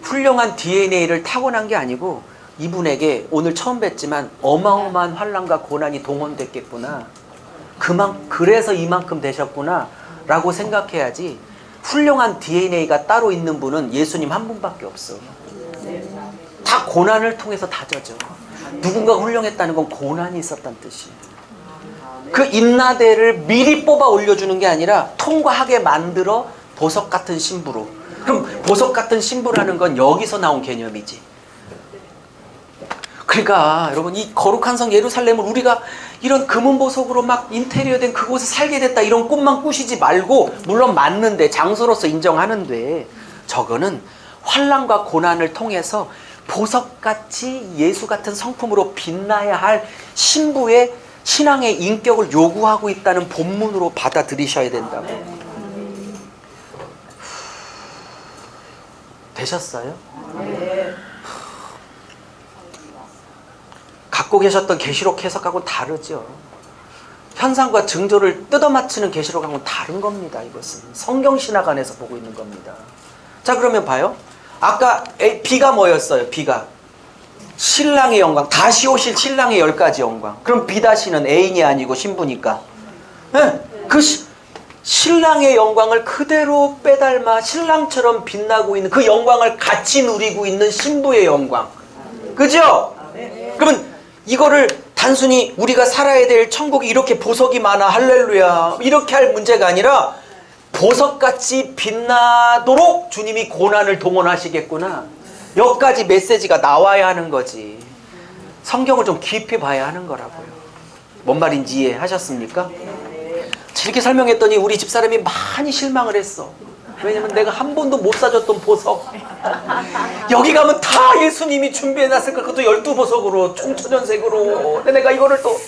훌륭한 DNA를 타고난 게 아니고 이분에게 오늘 처음 뵀지만 어마어마한 환난과 고난이 동원됐겠구나. 그래서 이만큼 되셨구나 라고 생각해야지. 훌륭한 DNA가 따로 있는 분은 예수님 한 분밖에 없어. 다 고난을 통해서 다져져. 누군가가 훌륭했다는 건 고난이 있었다는 뜻이에요. 그 인나대를 미리 뽑아 올려주는 게 아니라 통과하게 만들어 보석 같은 신부로. 그럼 보석 같은 신부라는 건 여기서 나온 개념이지. 그러니까 여러분, 이 거룩한 성 예루살렘을 우리가 이런 금은 보석으로 막 인테리어 된 그곳에 살게 됐다 이런 꿈만 꾸시지 말고, 물론 맞는데 장소로서 인정하는데 저거는 환난과 고난을 통해서 보석같이 예수 같은 성품으로 빛나야 할 신부의 신앙의 인격을 요구하고 있다는 본문으로 받아들이셔야 된다고. 되셨어요? 네. 갖고 계셨던 계시록 해석하고는 다르죠. 현상과 증조를 뜯어맞추는 계시록하고는 다른 겁니다. 이것은 성경신학 안에서 보고 있는 겁니다. 자, 그러면 봐요. 아까 B가 뭐였어요? B가 신랑의 영광, 다시 오실 신랑의 10가지 영광. 그럼 B-는 애인이 아니고 신부니까. 네? 그 신랑의 영광을 그대로 빼닮아 신랑처럼 빛나고 있는 그 영광을 같이 누리고 있는 신부의 영광. 그죠? 그러면 이거를 단순히 우리가 살아야 될 천국이 이렇게 보석이 많아 할렐루야 이렇게 할 문제가 아니라 보석같이 빛나도록 주님이 고난을 동원하시겠구나. 여기까지 메시지가 나와야 하는 거지. 성경을 좀 깊이 봐야 하는 거라고요. 뭔 말인지 이해하셨습니까? 이렇게 설명했더니 우리 집사람이 많이 실망을 했어. 왜냐면 내가 한 번도 못 사줬던 보석, 여기 가면 다 예수님이 준비해놨을 거, 그것도 12보석으로 총천연색으로. 근데 내가 이거를 또,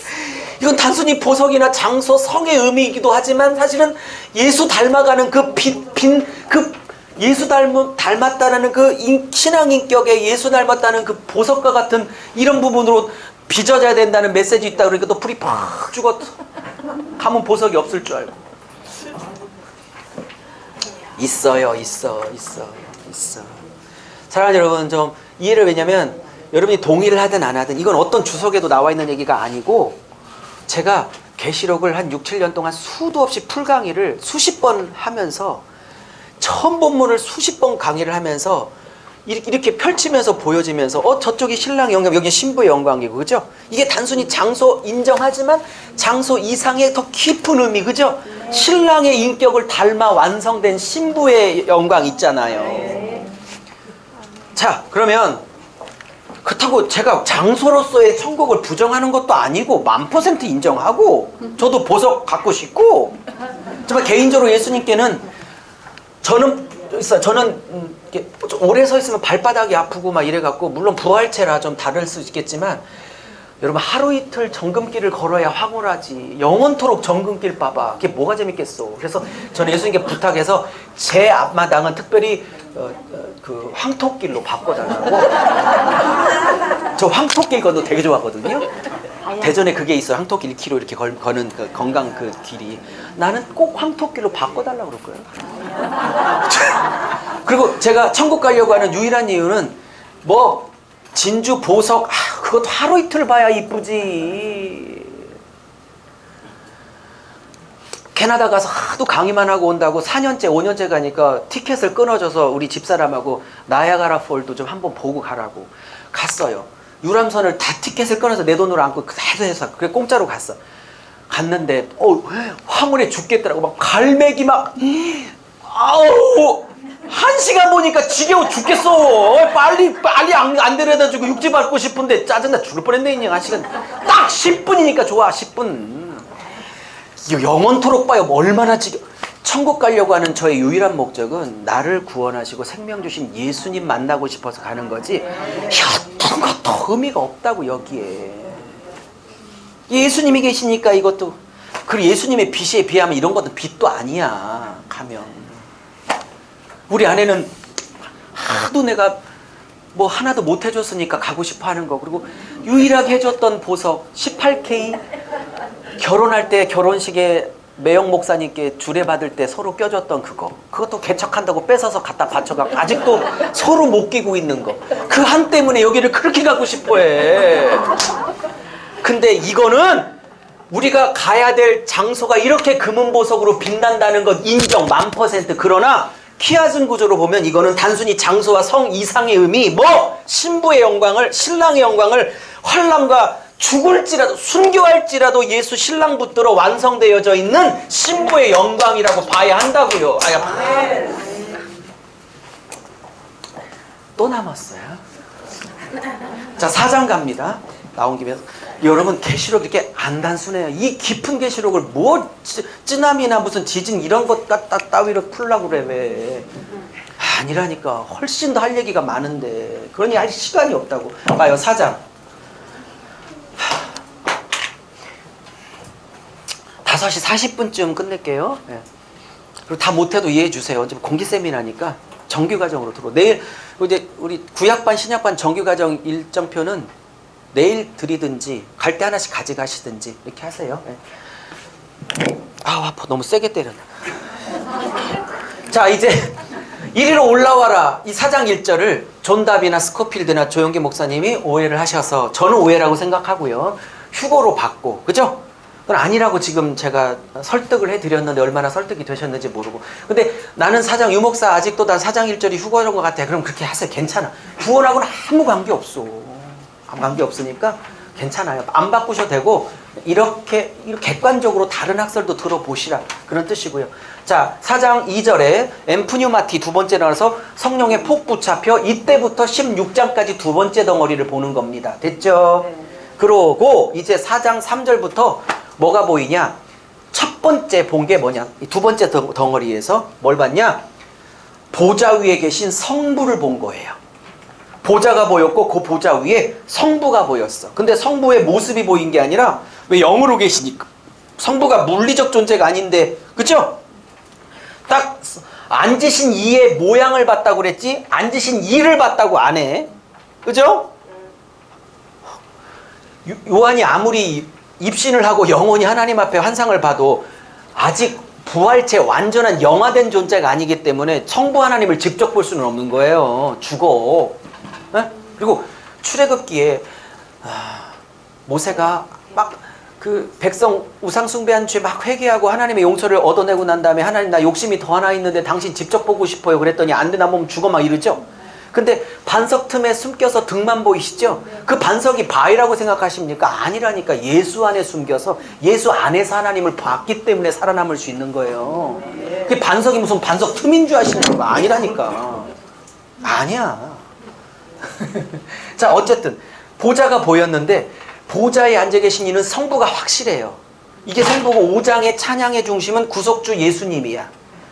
이건 단순히 보석이나 장소, 성의 의미이기도 하지만 사실은 예수 닮아가는 예수 닮았다는 그 신앙 인격에 예수 닮았다는 그 보석과 같은 이런 부분으로 빚어져야 된다는 메시지 있다 그러니까 또 불이 팍 죽었어. 가면 보석이 없을 줄 알고. 있어요. 사랑하는 여러분, 좀 이해를, 왜냐면 여러분이 동의를 하든 안 하든 이건 어떤 주석에도 나와 있는 얘기가 아니고, 제가 계시록을 한 6, 7년 동안 수도 없이 풀강의를 수십 번 하면서, 처음 본문을 수십 번 강의를 하면서 이렇게 펼치면서 보여지면서 저쪽이 신랑의 영광, 여기 신부의 영광이고, 그죠? 이게 단순히 장소 인정하지만 장소 이상의 더 깊은 의미, 그죠? 신랑의 인격을 닮아 완성된 신부의 영광 있잖아요. 자, 그러면 그렇다고 제가 장소로서의 천국을 부정하는 것도 아니고 1000% 인정하고, 저도 보석 갖고 싶고, 정말 개인적으로 예수님께는 저는 이렇게 오래 서 있으면 발바닥이 아프고 막 이래갖고, 물론 부활체라 좀 다를 수 있겠지만 여러분 하루 이틀 정금길을 걸어야 황홀하지 영원토록 정금길 봐봐. 그게 뭐가 재밌겠어. 그래서 저는 예수님께 부탁해서 제 앞마당은 특별히 그 황토길로 바꿔달라고. 저 황토길 건너 되게 좋아하거든요. 대전에 그게 있어요. 황토길 1km 이렇게 거는 그 건강 그 길이. 나는 꼭 황토길로 바꿔달라고 그럴 거예요. 그리고 제가 천국 가려고 하는 유일한 이유는 뭐 진주 보석 그것도 하루 이틀 봐야 이쁘지. 캐나다 가서 하도 강의만 하고 온다고 4년째 5년째 가니까 티켓을 끊어줘서 우리 집사람하고 나야가라 폴도 좀 한번 보고 가라고 갔어요. 유람선을 다 티켓을 끊어서 내 돈으로 안고 해서 그래 공짜로 갔어. 갔는데 황홀해 죽겠더라고. 막 갈매기 막 아우 1시간 보니까 지겨워 죽겠어. 빨리 안 데려다주고 육지 밟고 싶은데 짜증나 죽을 뻔했네. 그냥 1시간 딱 10분이니까 좋아. 10분 영원토록 봐요. 얼마나 지겨워. 천국 가려고 하는 저의 유일한 목적은 나를 구원하시고 생명 주신 예수님 만나고 싶어서 가는 거지 어떤 것도 의미가 없다고. 여기에 예수님이 계시니까 이것도. 그리고 예수님의 빛에 비하면 이런 것도 빛도 아니야. 가면 우리 아내는 하도 내가 뭐 하나도 못 해줬으니까 가고 싶어 하는 거. 그리고 유일하게 해줬던 보석 18K 결혼할 때 결혼식에 매영 목사님께 주례받을 때 서로 껴줬던 그것도 개척한다고 뺏어서 갖다 바쳐갖고 아직도 서로 못 끼고 있는 거. 그 한 때문에 여기를 그렇게 가고 싶어해. 근데 이거는 우리가 가야 될 장소가 이렇게 금은보석으로 빛난다는 것 인정 1000%. 그러나 키아즘 구조로 보면 이거는 단순히 장소와 성 이상의 의미, 뭐 신부의 영광을, 신랑의 영광을 환란과 죽을지라도 순교할지라도 예수 신랑 붙들어 완성되어져 있는 신부의 영광이라고 봐야 한다고요. 또 남았어요. 자, 4장 갑니다. 나온 김에 여러분 계시록 이렇게 안 단순해요. 이 깊은 계시록을 뭐 쯔나미나 무슨 지진 이런 것 따위로 풀라고 그래. 왜 아니라니까. 훨씬 더 할 얘기가 많은데 그러니 할 시간이 없다고. 봐요. 4장 5시 40분쯤 끝낼게요. 네. 그리고 다 못해도 이해해 주세요. 어차피 공기 세미나니까 정규과정으로 들어. 내일 이제 우리 구약반 신약반 정규과정 일정표는 내일 드리든지 갈 때 하나씩 가져가시든지 이렇게 하세요. 네. 아파. 너무 세게 때렸네. 자, 이제 이리로 올라와라. 이 4장 1절을 존 다비나 스코필드나 조영기 목사님이 오해를 하셔서 저는 오해라고 생각하고요. 휴거로 받고. 그죠? 그건 아니라고 지금 제가 설득을 해드렸는데 얼마나 설득이 되셨는지 모르고. 근데 나는 4장 유목사 아직도 난 4장 1절이 휴거인 것 같아. 그럼 그렇게 하세요. 괜찮아. 구원하고는 아무 관계없어. 아무 관계없으니까 괜찮아요. 안 바꾸셔도 되고 이렇게 객관적으로 다른 학설도 들어보시라. 그런 뜻이고요. 자, 4장 2절에 엠프뉴마티 두 번째 나와서 성령의 폭 붙잡혀 이때부터 16장까지 두 번째 덩어리를 보는 겁니다. 됐죠? 네. 그러고 이제 4장 3절부터 뭐가 보이냐? 첫 번째 본 게 뭐냐? 이 두 번째 덩어리에서 뭘 봤냐? 보좌 위에 계신 성부를 본 거예요. 보좌가 보였고 그 보좌 위에 성부가 보였어. 근데 성부의 모습이 보인 게 아니라 왜 영으로 계시니까. 성부가 물리적 존재가 아닌데, 그죠? 딱 앉으신 이의 모양을 봤다고 그랬지 앉으신 이를 봤다고 안 해. 그죠? 요한이 아무리 입신을 하고 영원히 하나님 앞에 환상을 봐도 아직 부활체 완전한 영화된 존재가 아니기 때문에 성부 하나님을 직접 볼 수는 없는 거예요. 죽어. 네? 그리고 출애굽기에 모세가 막 그 백성 우상 숭배한 죄 막 회개하고 하나님의 용서를 얻어내고 난 다음에 하나님 나 욕심이 더 하나 있는데 당신 직접 보고 싶어요. 그랬더니 안 돼. 나 보면 죽어 막 이러죠. 근데 반석 틈에 숨겨서 등만 보이시죠? 그 반석이 바위라고 생각하십니까? 아니라니까. 예수 안에 숨겨서 예수 안에서 하나님을 봤기 때문에 살아남을 수 있는 거예요. 그 반석이 무슨 반석 틈인 줄 아시는 거 아니라니까. 아니야. 자, 어쨌든 보좌가 보였는데 보좌에 앉아 계신 이는 성부가 확실해요. 이게 성부고 5장의 찬양의 중심은 구속주 예수님이야.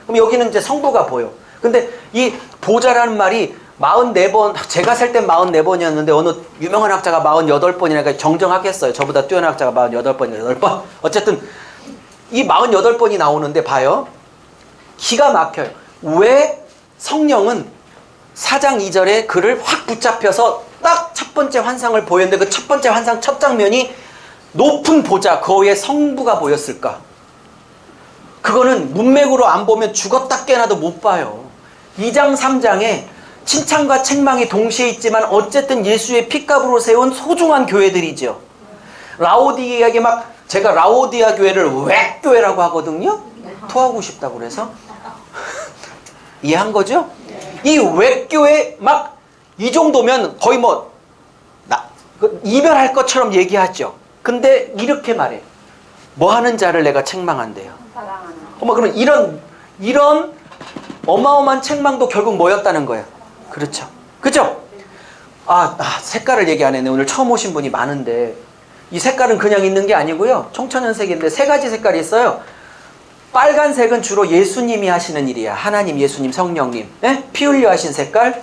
그럼 여기는 이제 성부가 보여. 근데 이 보좌라는 말이 44번, 제가 셀 땐 44번이었는데 어느 유명한 학자가 48번이니까 정정하겠어요. 저보다 뛰어난 학자가 48번이나 8번. 어쨌든 이 48번이 나오는데 봐요. 기가 막혀요. 왜 성령은 4장 2절에 그를 확 붙잡혀서 딱 첫 번째 환상을 보였는데 그 첫 번째 환상 첫 장면이 높은 보좌, 그 위에 성부가 보였을까? 그거는 문맥으로 안 보면 죽었다 깨어나도 못 봐요. 2장 3장에 칭찬과 책망이 동시에 있지만 어쨌든 예수의 핏값으로 세운 소중한 교회들이죠. 라오디게아에 막 제가 라오디아 교회를 왜 교회라고 하거든요. 토하고 싶다고 그래서 이해한 거죠? 이 웹교회 막 이 정도면 거의 뭐 이별할 것처럼 얘기하죠. 근데 이렇게 말해. 뭐 하는 자를 내가 책망한대요. 어머, 그럼 이런 어마어마한 책망도 결국 뭐였다는 거예요. 그렇죠. 그죠? 색깔을 얘기 안 했네. 오늘 처음 오신 분이 많은데 이 색깔은 그냥 있는 게 아니고요. 청천연색인데 세 가지 색깔이 있어요. 빨간색은 주로 예수님이 하시는 일이야. 하나님, 예수님, 성령님. 네? 피 흘려 하신 색깔.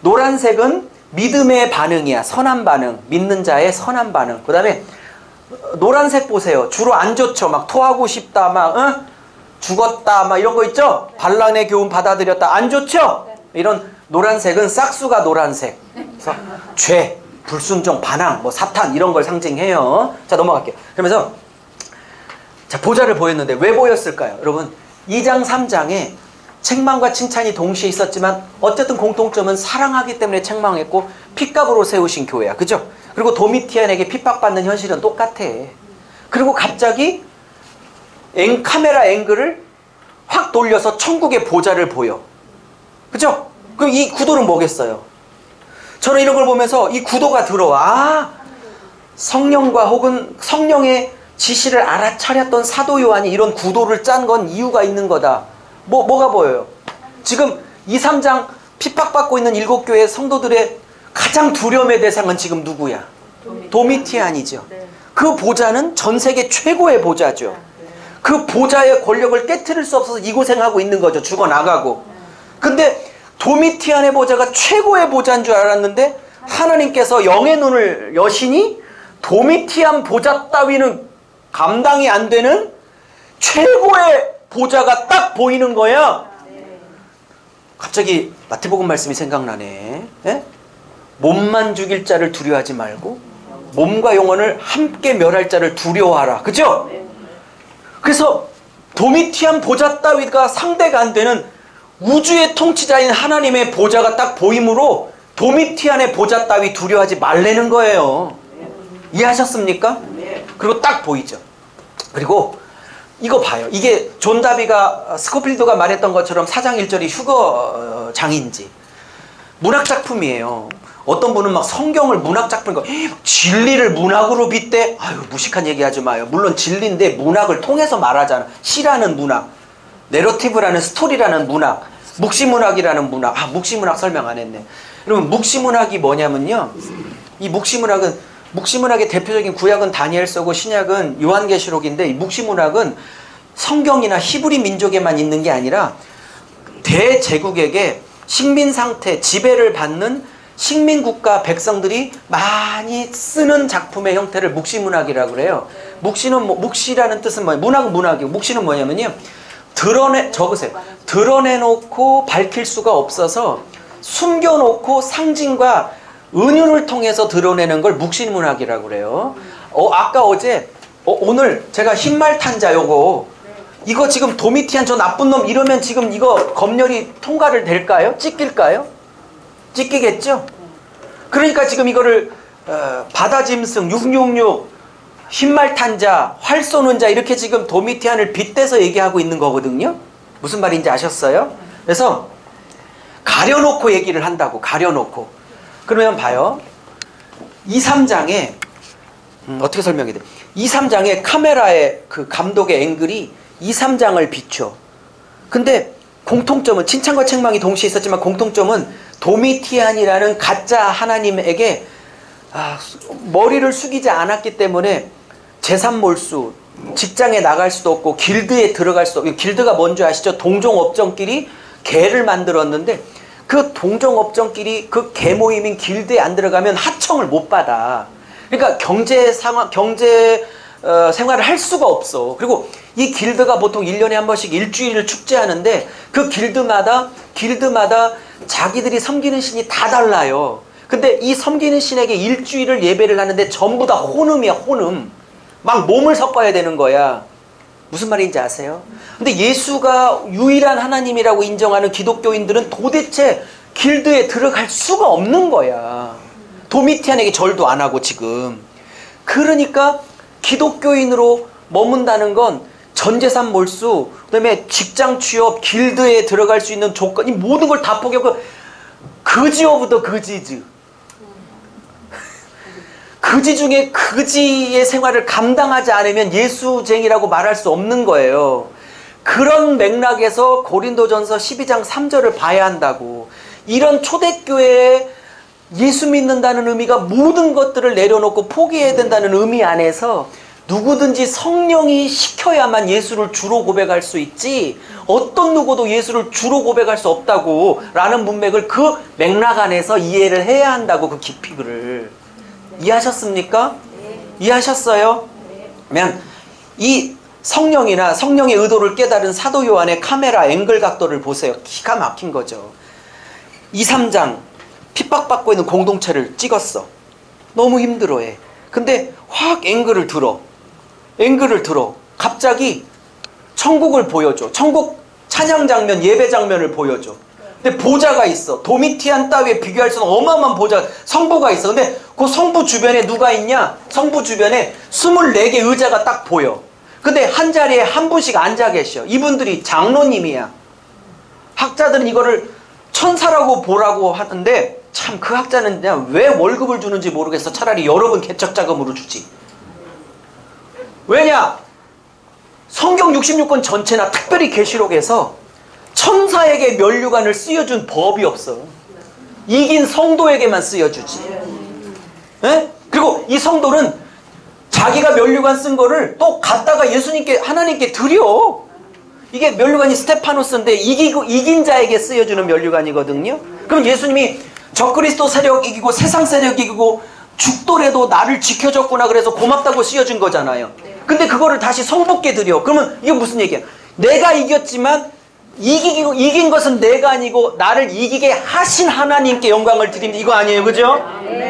노란색은 믿음의 반응이야. 선한 반응. 믿는 자의 선한 반응. 그 다음에 노란색 보세요. 주로 안 좋죠. 막 토하고 싶다. 막 죽었다. 막 이런 거 있죠. 반란의 교훈 받아들였다. 안 좋죠. 이런 노란색은 싹수가 노란색. 그래서 죄, 불순종, 반항, 뭐 사탄 이런 걸 상징해요. 자, 넘어갈게요. 그러면서 자, 보좌를 보였는데 왜 보였을까요? 여러분 2장 3장에 책망과 칭찬이 동시에 있었지만 어쨌든 공통점은 사랑하기 때문에 책망했고 핏값으로 세우신 교회야. 그죠? 그리고 도미티안에게 핍박받는 현실은 똑같아. 그리고 갑자기 카메라 앵글을 확 돌려서 천국의 보좌를 보여. 그죠? 그럼 이 구도는 뭐겠어요? 저는 이런 걸 보면서 이 구도가 들어와. 성령과 혹은 성령의 지시를 알아차렸던 사도 요한이 이런 구도를 짠 건 이유가 있는 거다. 뭐가 보여요? 지금 2, 3장 핍박받고 있는 7교회 성도들의 가장 두려움의 대상은 지금 누구야? 도미티안이죠. 그 보좌는 전 세계 최고의 보좌죠. 그 보좌의 권력을 깨트릴 수 없어서 이 고생하고 있는 거죠. 죽어나가고. 근데 도미티안의 보좌가 최고의 보좌인 줄 알았는데 하나님께서 영의 눈을 여시니 도미티안 보좌 따위는 감당이 안 되는 최고의 보좌가 딱 보이는 거야. 갑자기 마태복음 말씀이 생각나네. 에? 몸만 죽일 자를 두려워하지 말고 몸과 영혼을 함께 멸할 자를 두려워하라. 그죠? 그래서 도미티안 보좌 따위가 상대가 안 되는 우주의 통치자인 하나님의 보좌가 딱 보이므로 도미티안의 보좌 따위 두려워하지 말라는 거예요. 이해하셨습니까? 그리고 딱 보이죠. 그리고 이거 봐요. 이게 존 다비가 스코필드가 말했던 것처럼 4장 1절이 휴거 장인지 문학작품이에요. 어떤 분은 막 성경을 문학작품인 진리를 문학으로 빗대. 아유, 무식한 얘기 하지 마요. 물론 진리인데 문학을 통해서 말하잖아. 시라는 문학, 내러티브라는 스토리라는 문학, 묵시문학이라는 문학. 묵시문학 설명 안 했네. 여러분 묵시문학이 뭐냐면요, 이 묵시문학의 대표적인 구약은 다니엘서고 신약은 요한계시록인데 이 묵시문학은 성경이나 히브리 민족에만 있는 게 아니라 대제국에게 식민 상태, 지배를 받는 식민국가 백성들이 많이 쓰는 작품의 형태를 묵시문학이라고 그래요. 묵시라는 뜻은 뭐예요? 문학은 문학이고 묵시는 뭐냐면요, 적으세요. 드러내놓고 밝힐 수가 없어서 숨겨놓고 상징과 은유를 통해서 드러내는 걸 묵시문학이라고 그래요. 오늘 제가 흰말탄자 이거 지금 도미티안 저 나쁜 놈 이러면 지금 이거 검열이 통과를 될까요? 찍힐까요? 찍히겠죠? 그러니까 지금 이거를 바다짐승 666 흰말탄자 활 쏘는 자 이렇게 지금 도미티안을 빗대서 얘기하고 있는 거거든요. 무슨 말인지 아셨어요? 그래서 가려놓고 얘기를 한다고. 가려놓고. 그러면 봐요. 2, 3장에 어떻게 설명해야 돼? 2, 3장에 카메라의 그 감독의 앵글이 2, 3장을 비춰. 근데 공통점은 칭찬과 책망이 동시에 있었지만 공통점은 도미티안이라는 가짜 하나님에게 머리를 숙이지 않았기 때문에 재산 몰수, 직장에 나갈 수도 없고 길드에 들어갈 수도 없고, 길드가 뭔지 아시죠? 동종업종끼리 개를 만들었는데 그 동종업종끼리 그 계모임인 길드에 안 들어가면 하청을 못 받아. 그러니까 생활을 할 수가 없어. 그리고 이 길드가 보통 1년에 한 번씩 일주일을 축제하는데 그 길드마다 자기들이 섬기는 신이 다 달라요. 근데 이 섬기는 신에게 일주일을 예배를 하는데 전부 다 혼음이야, 혼음. 막 몸을 섞어야 되는 거야. 무슨 말인지 아세요? 근데 예수가 유일한 하나님이라고 인정하는 기독교인들은 도대체 길드에 들어갈 수가 없는 거야. 도미티안에게 절도 안 하고 지금. 그러니까 기독교인으로 머문다는 건 전재산 몰수, 그다음에 직장 취업, 길드에 들어갈 수 있는 조건, 이 모든 걸 다 포기하고 거지 오브 더 거지즈. 거지 중에 거지의 생활을 감당하지 않으면 예수쟁이라고 말할 수 없는 거예요. 그런 맥락에서 고린도전서 12장 3절을 봐야 한다고. 이런 초대교회에 예수 믿는다는 의미가 모든 것들을 내려놓고 포기해야 된다는 의미 안에서 누구든지 성령이 시켜야만 예수를 주로 고백할 수 있지, 어떤 누구도 예수를 주로 고백할 수 없다고 라는 문맥을 그 맥락 안에서 이해를 해야 한다고. 그 깊이를 이해하셨습니까? 이해하셨어요? 그러면 이 성령이나 성령의 의도를 깨달은 사도 요한의 카메라 앵글 각도를 보세요. 기가 막힌 거죠. 2, 3장 핍박받고 있는 공동체를 찍었어. 너무 힘들어해. 근데 확 앵글을 들어. 갑자기 천국을 보여줘. 천국 찬양 장면, 예배 장면을 보여줘. 근데 보좌가 있어. 도미티안 따위에 비교할 수 없는 어마어마한 보좌, 성부가 있어. 근데 그 성부 주변에 누가 있냐? 성부 주변에 24개 의자가 딱 보여. 근데 한 자리에 한 분씩 앉아 계셔. 이분들이 장로님이야. 학자들은 이거를 천사라고 보라고 하는데 참 그 학자는 그냥 왜 월급을 주는지 모르겠어. 차라리 여러분 개척자금으로 주지. 왜냐? 성경 66권 전체나 특별히 계시록에서 천사에게 면류관을 쓰여준 법이 없어. 이긴 성도에게만 쓰여주지. 에? 그리고 이 성도는 자기가 면류관 쓴 거를 또 갖다가 예수님께, 하나님께 드려. 이게 면류관이 스테파노스인데 이긴 자에게 쓰여주는 면류관이거든요. 그럼 예수님이 적그리스도 세력 이기고 세상 세력 이기고 죽더라도 나를 지켜줬구나 그래서 고맙다고 쓰여준 거잖아요. 근데 그거를 다시 성부께 드려. 그러면 이게 무슨 얘기야? 내가 이겼지만 이긴 것은 내가 아니고 나를 이기게 하신 하나님께 영광을 드립니다. 이거 아니에요, 그죠?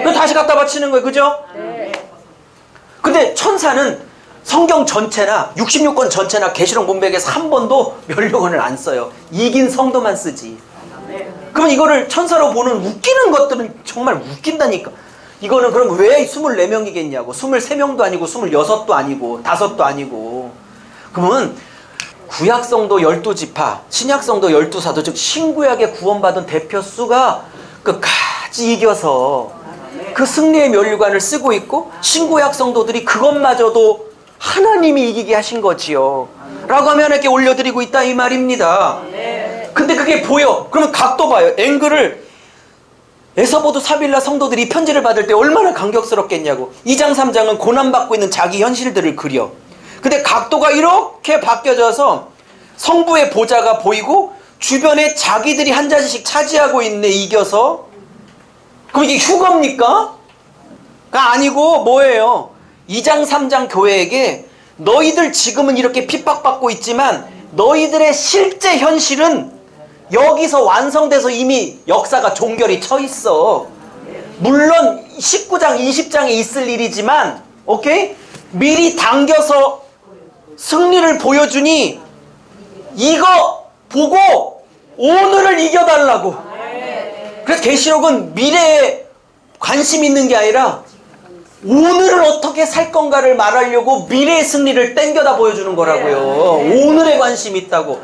그거 다시 갖다 바치는 거예요, 그죠? 근데 천사는 성경 전체나 66권 전체나 계시록 문맥에서 한 번도 면류관을 안 써요. 이긴 성도만 쓰지. 그러면 이거를 천사로 보는 웃기는 것들은 정말 웃긴다니까. 이거는 그럼 왜 24명이겠냐고. 23명도 아니고 26도 아니고 5도 아니고. 그러면 구약성도 12지파, 신약성도 12사도, 즉 신구약에 구원받은 대표수가 끝까지 이겨서 그 승리의 면류관을 쓰고 있고, 신구약 성도들이 그것마저도 하나님이 이기게 하신 거지요 라고 하면 하나님께 올려드리고 있다 이 말입니다. 근데 그게 보여. 그러면 각도 봐요. 앵글을 에서보도 사빌라 성도들이 이 편지를 받을 때 얼마나 감격스럽겠냐고. 2장 3장은 고난받고 있는 자기 현실들을 그려. 근데 각도가 이렇게 바뀌어져서 성부의 보좌가 보이고 주변에 자기들이 한 자리씩 차지하고 있네, 이겨서. 그럼 이게 휴거입니까? 가 아니고 뭐예요? 2장 3장 교회에게 너희들 지금은 이렇게 핍박받고 있지만 너희들의 실제 현실은 여기서 완성돼서 이미 역사가 종결이 쳐 있어. 물론 19장 20장에 있을 일이지만 오케이? 미리 당겨서 승리를 보여주니 이거 보고 오늘을 이겨달라고. 그래서 계시록은 미래에 관심 있는 게 아니라 오늘을 어떻게 살 건가를 말하려고 미래의 승리를 땡겨다 보여주는 거라고요. 오늘에 관심이 있다고.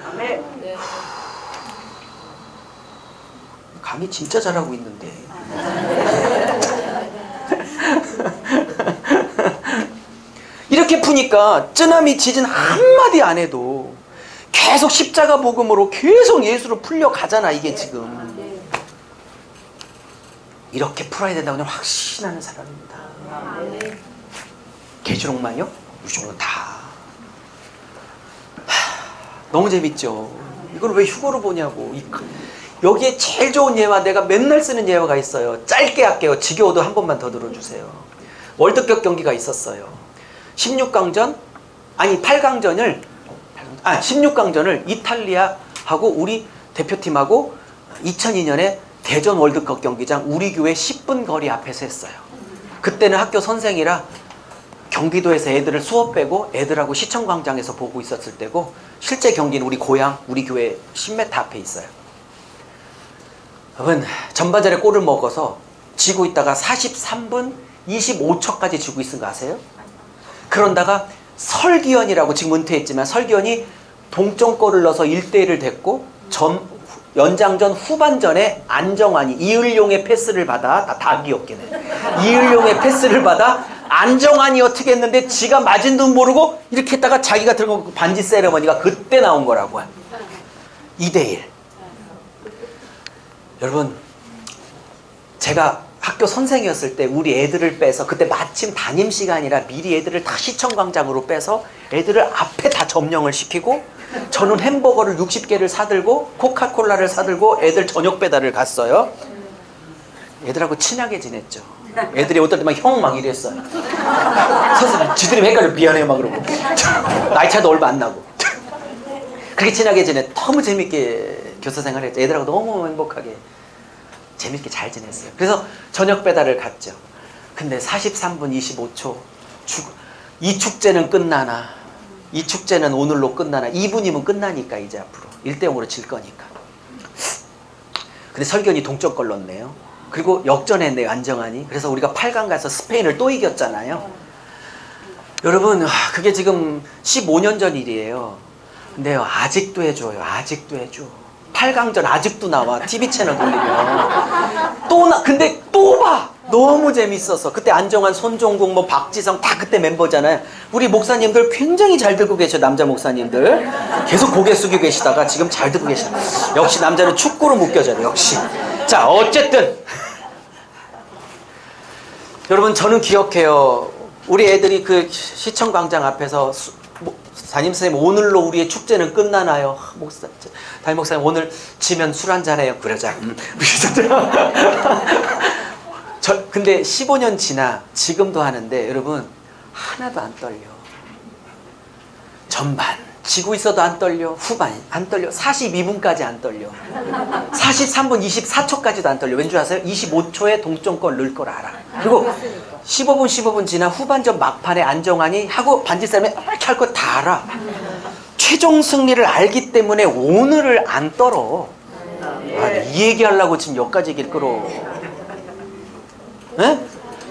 감히 진짜 잘하고 있는데. 이렇게 푸니까 쯔나미 지진 한마디 안 해도 계속 십자가 복음으로 계속 예수로 풀려가잖아, 이게 지금. 이렇게 풀어야 된다고 그냥 확신하는 사람입니다. 계시록만요? 유종은 다. 너무 재밌죠. 이걸 왜 휴거로 보냐고. 여기에 제일 좋은 예화, 내가 맨날 쓰는 예화가 있어요. 짧게 할게요. 지겨워도 한 번만 더 들어주세요. 월드컵 경기가 있었어요. 16강전을 이탈리아하고 우리 대표팀하고 2002년에 대전 월드컵 경기장 우리 교회 10분 거리 앞에서 했어요. 그때는 학교 선생이라 경기도에서 애들을 수업 빼고 애들하고 시청광장에서 보고 있었을 때고, 실제 경기는 우리 고향, 우리 교회 10m 앞에 있어요. 여러분, 전반전에 골을 먹어서 지고 있다가 43분 25초까지 지고 있은 거 아세요? 그런다가 설기현이라고, 지금 은퇴했지만 설기현이 동점골을 넣어서 1대1을 됐고, 연장전 후반전에 안정환이 이을용의 패스를 받아, 다 기억기네. 이을용의 패스를 받아 안정환이 어떻게 했는데 지가 맞은 듯 모르고 이렇게 했다가 자기가 들고 반지 세레머니가 그때 나온 거라고요. 2대1. 여러분, 제가 학교 선생이었을 때 우리 애들을 빼서, 그때 마침 담임 시간이라 미리 애들을 다 시청광장으로 빼서 애들을 앞에 다 점령을 시키고, 저는 햄버거를 60개를 사들고 코카콜라를 사들고 애들 저녁 배달을 갔어요. 애들하고 친하게 지냈죠. 애들이 어떨 때 막 형 막 이랬어요. 선생님 지들이 헷갈려, 미안해요 막 그러고. 나이 차도 얼마 안 나고. 그렇게 친하게 지내. 너무 재밌게 교사 생활했죠. 애들하고 너무 행복하게 재밌게 잘 지냈어요. 그래서 저녁 배달을 갔죠. 근데 43분 25초 이 축제는 끝나나, 이 축제는 오늘로 끝나나, 2분이면 끝나니까 이제 앞으로 1대0으로 질 거니까. 근데 설견이 동점골 넣었네요. 그리고 역전했네요, 안정환이. 그래서 우리가 8강 가서 스페인을 또 이겼잖아요. 여러분, 그게 지금 15년 전 일이에요. 근데요, 아직도 해줘요. 아직도 해줘. 8강전 아직도 나와. TV 채널 돌리면. 근데 또 봐! 너무 재밌어서. 그때 안정환, 손종국, 뭐 박지성 다 그때 멤버잖아요. 우리 목사님들 굉장히 잘 듣고 계셔, 남자 목사님들. 계속 고개 숙이고 계시다가 지금 잘 듣고 계시다. 역시 남자는 축구로 묶여져야 돼, 역시. 자, 어쨌든. 여러분, 저는 기억해요. 우리 애들이 그 시청광장 앞에서 담임선생님, 오늘로 우리의 축제는 끝나나요? 담임 목사님, 오늘 지면 술 한잔해요. 그러자. 근데 15년 지나 지금도 하는데, 여러분, 하나도 안 떨려. 전반 지고 있어도 안 떨려. 후반 안 떨려. 42분까지 안 떨려. 43분 24초까지도 안 떨려. 왠지 아세요? 25초에 동점골 넣을 걸 알아. 그리고 15분 지나 후반전 막판에 안정환이 하고 반지 싸면 이렇게 할 거 다 알아. 최종 승리를 알기 때문에 오늘을 안 떨어. 이 얘기하려고 지금 여기까지 얘기를 끌어. 에?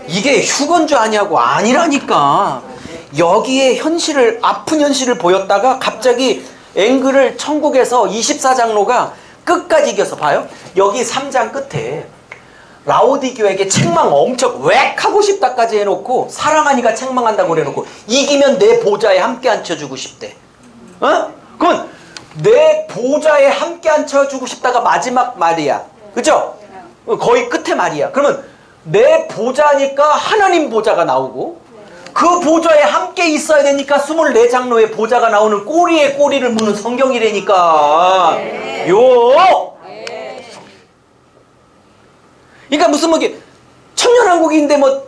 이게 휴건주 아니냐고. 아니라니까. 여기에 현실을, 아픈 현실을 보였다가 갑자기 앵글을 천국에서 24장로가 끝까지 이겨서 봐요. 여기 3장 끝에 라오디교에게 책망 엄청 웩 하고 싶다까지 해놓고, 사랑하니까 책망한다고 해놓고, 이기면 내 보좌에 함께 앉혀주고 싶대. 어? 그럼 내 보좌에 함께 앉혀주고 싶다가 마지막 말이야. 그죠? 거의 끝에 말이야. 그러면 내 보좌니까 하나님 보좌가 나오고, 그 보좌에 함께 있어야 되니까 24장로의 보좌가 나오는 꼬리에 꼬리를 무는 성경이라니까. 요! 그러니까 무슨 뭐 천년왕국인데 뭐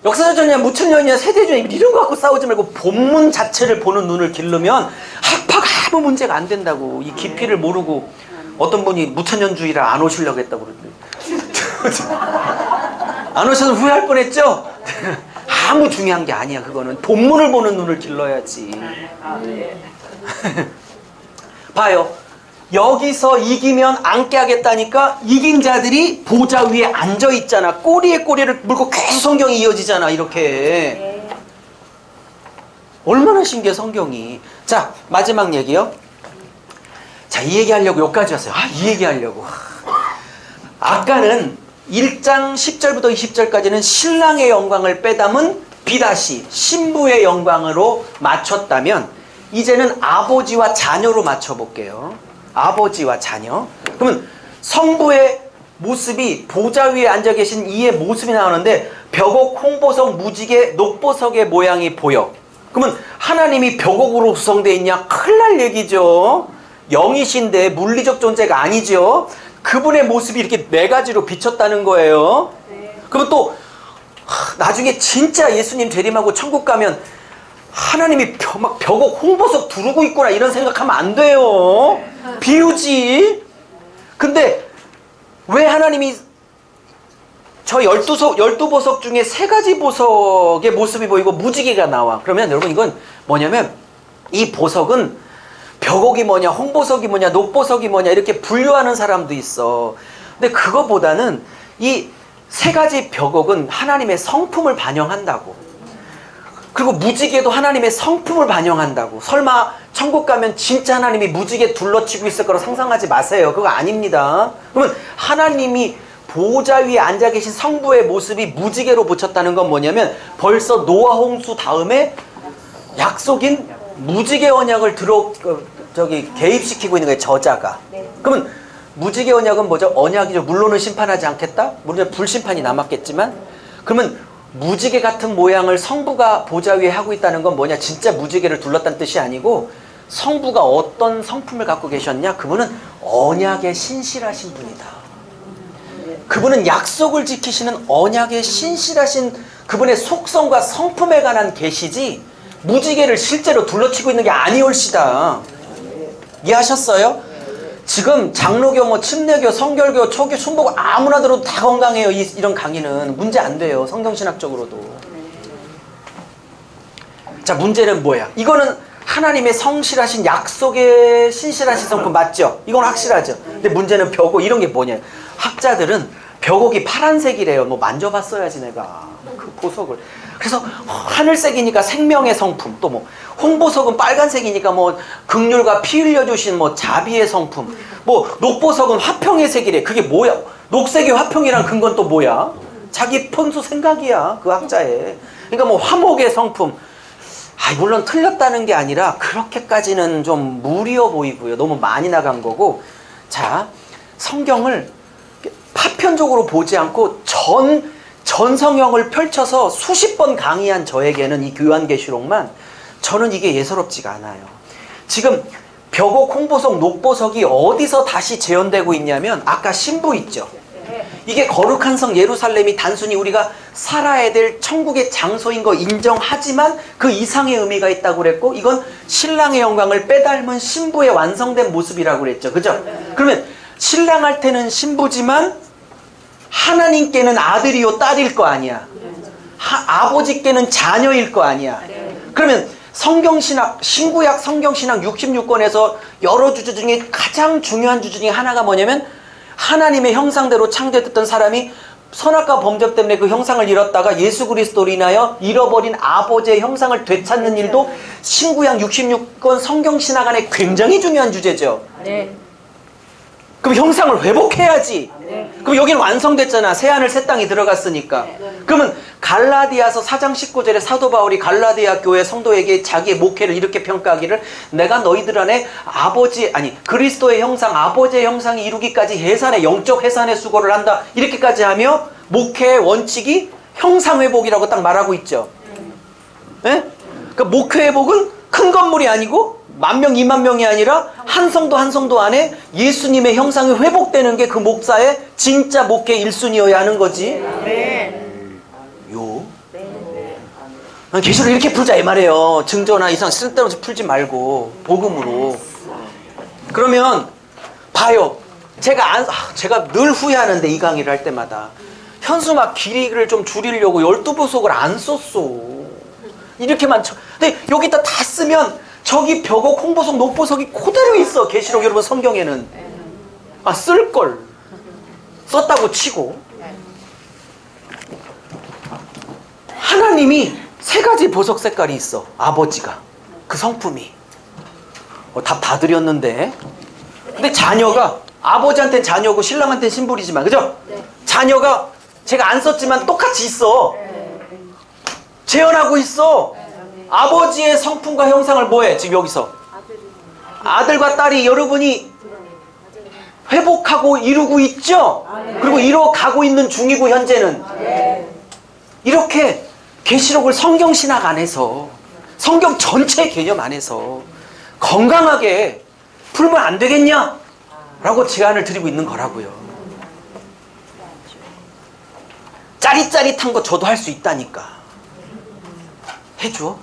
역사전이냐 무천년이냐 세대전이냐 이런 거 갖고 싸우지 말고 본문 자체를 보는 눈을 기르면 학파가 아무 문제가 안 된다고. 이 깊이를 모르고 어떤 분이 무천년주의라 안 오시려고 했다고 그러는데 안 오셔서 후회할 뻔했죠? 아무 중요한 게 아니야. 그거는 본문을 보는 눈을 길러야지. 봐요. 여기서 이기면 앉게 하겠다니까 이긴 자들이 보좌 위에 앉아 있잖아. 꼬리에 꼬리를 물고 계속 성경이 이어지잖아. 이렇게. 얼마나 신기해 성경이. 자, 마지막 얘기요. 자, 이 얘기하려고 여기까지 왔어요. 이 얘기하려고. 아까는 1장 10절부터 20절까지는 신랑의 영광을 빼담은 비다시 신부의 영광으로 맞췄다면, 이제는 아버지와 자녀로 맞춰볼게요. 아버지와 자녀. 그러면 성부의 모습이 보좌 위에 앉아 계신 이의 모습이 나오는데, 벽옥, 홍보석, 무지개, 녹보석의 모양이 보여. 그러면 하나님이 벽옥으로 구성되어 있냐? 큰일 날 얘기죠. 영이신데 물리적 존재가 아니죠. 그분의 모습이 이렇게 네 가지로 비쳤다는 거예요. 그러면 또 나중에 진짜 예수님 재림하고 천국 가면 하나님이 막 벽옥 홍보석 두르고 있구나 이런 생각하면 안 돼요. 비유지. 근데 왜 하나님이 저 12보석 중에 3가지 보석의 모습이 보이고 무지개가 나와? 그러면 여러분 이건 뭐냐면 이 보석은 벽옥이 뭐냐, 홍보석이 뭐냐, 녹보석이 뭐냐 이렇게 분류하는 사람도 있어. 근데 그거보다는 이 3가지 벽옥은 하나님의 성품을 반영한다고. 그리고 무지개도 하나님의 성품을 반영한다고. 설마 천국 가면 진짜 하나님이 무지개 둘러치고 있을 거라 상상하지 마세요. 그거 아닙니다. 그러면 하나님이 보호자 위에 앉아 계신 성부의 모습이 무지개로 붙였다는 건 뭐냐면 벌써 노아 홍수 다음에 약속인 무지개 언약을 개입시키고 있는 거예요. 저자가. 그러면 무지개 언약은 뭐죠? 언약이죠. 물론은 심판하지 않겠다? 물론 불심판이 남았겠지만 그러면 무지개 같은 모양을 성부가 보좌 위에 하고 있다는 건 뭐냐? 진짜 무지개를 둘렀다는 뜻이 아니고 성부가 어떤 성품을 갖고 계셨냐? 그분은 언약에 신실하신 분이다. 그분은 약속을 지키시는 언약에 신실하신 그분의 속성과 성품에 관한 계시지 무지개를 실제로 둘러치고 있는 게 아니올시다. 이해하셨어요? 지금 장로교, 침례교, 성결교, 초교, 순복 아무나 들어도 다 건강해요. 이런 강의는 문제 안 돼요. 성경신학적으로도. 자, 문제는 뭐야? 이거는 하나님의 성실하신 약속에 신실하신 성품 맞죠? 이건 확실하죠. 근데 문제는 벽옥 이런 게 뭐냐? 학자들은 벽옥이 파란색이래요. 뭐 만져봤어야지 내가 그 보석을. 그래서 하늘색이니까 생명의 성품, 또 뭐 홍보석은 빨간색이니까 뭐 긍휼과 피 흘려주신 뭐 자비의 성품, 뭐 녹보석은 화평의 색이래. 그게 뭐야? 녹색이 화평이란 근거는 또 뭐야? 자기 평소 생각이야, 그 학자의. 그러니까 뭐 화목의 성품. 물론 틀렸다는 게 아니라 그렇게까지는 좀 무리어 보이고요. 너무 많이 나간 거고. 자, 성경을 파편적으로 보지 않고 전성형을 펼쳐서 수십 번 강의한 저에게는 이 요한계시록만 저는 이게 예사롭지가 않아요. 지금 벽옥, 홍보석, 녹보석이 어디서 다시 재현되고 있냐면 아까 신부 있죠. 이게 거룩한 성 예루살렘이 단순히 우리가 살아야 될 천국의 장소인 거 인정하지만 그 이상의 의미가 있다고 그랬고 이건 신랑의 영광을 빼닮은 신부의 완성된 모습이라고 그랬죠. 그죠? 그러면 신랑할 때는 신부지만 하나님께는 아들이요 딸일 거 아니야. 아버지께는 자녀일 거 아니야. 그러면 성경신학, 신구약 성경신학 66권에서 여러 주제 중에 가장 중요한 주제 중에 하나가 뭐냐면 하나님의 형상대로 창조됐던 사람이 선악과 범죄 때문에 그 형상을 잃었다가 예수 그리스도로 인하여 잃어버린 아버지의 형상을 되찾는 일도 신구약 66권 성경신학 안에 굉장히 중요한 주제죠. 네. 그럼 형상을 회복해야지. 그럼 여기는 완성됐잖아. 새하늘 새 땅이 들어갔으니까. 그러면 갈라디아서 4장 19절에 사도 바울이 갈라디아 교회 성도에게 자기의 목회를 이렇게 평가하기를 내가 너희들 안에 그리스도의 형상, 아버지의 형상이 이루기까지 해산의 영적 해산의 수고를 한다. 이렇게까지 하며 목회의 원칙이 형상 회복이라고 딱 말하고 있죠. 네? 그러니까 목회 회복은 큰 건물이 아니고 10,000명, 20,000명이 아니라 한 성도 한 성도 안에 예수님의 형상이 회복되는 게 그 목사의 진짜 목회 1순위여야 하는 거지. 계시록 이렇게 풀자 이 말이에요. 증거나 이상 쓸데없이 풀지 말고 복음으로. 그러면 봐요. 제가 늘 후회하는데 이 강의를 할 때마다 현수막 길이를 좀 줄이려고 12보석을 안 썼어. 이렇게만 근데 여기다 다 쓰면 저기 벽옥, 홍보석, 녹보석이 그대로 있어. 계시록 여러분 성경에는. 쓸걸. 썼다고 치고. 하나님이 3가지 보석 색깔이 있어. 아버지가. 그 성품이. 답 다 드렸는데. 근데 자녀가 아버지한테는 자녀고 신랑한테는 신부이지만 그죠? 자녀가 제가 안 썼지만 똑같이 있어. 재현하고 있어. 아버지의 성품과 형상을 뭐해? 지금 여기서 아들과 딸이 여러분이 회복하고 이루고 있죠? 그리고 이뤄가고 있는 중이고 현재는 이렇게 계시록을 성경신학 안에서 성경 전체 개념 안에서 건강하게 풀면 안 되겠냐? 라고 제안을 드리고 있는 거라고요. 짜릿짜릿한 거 저도 할 수 있다니까. 해줘.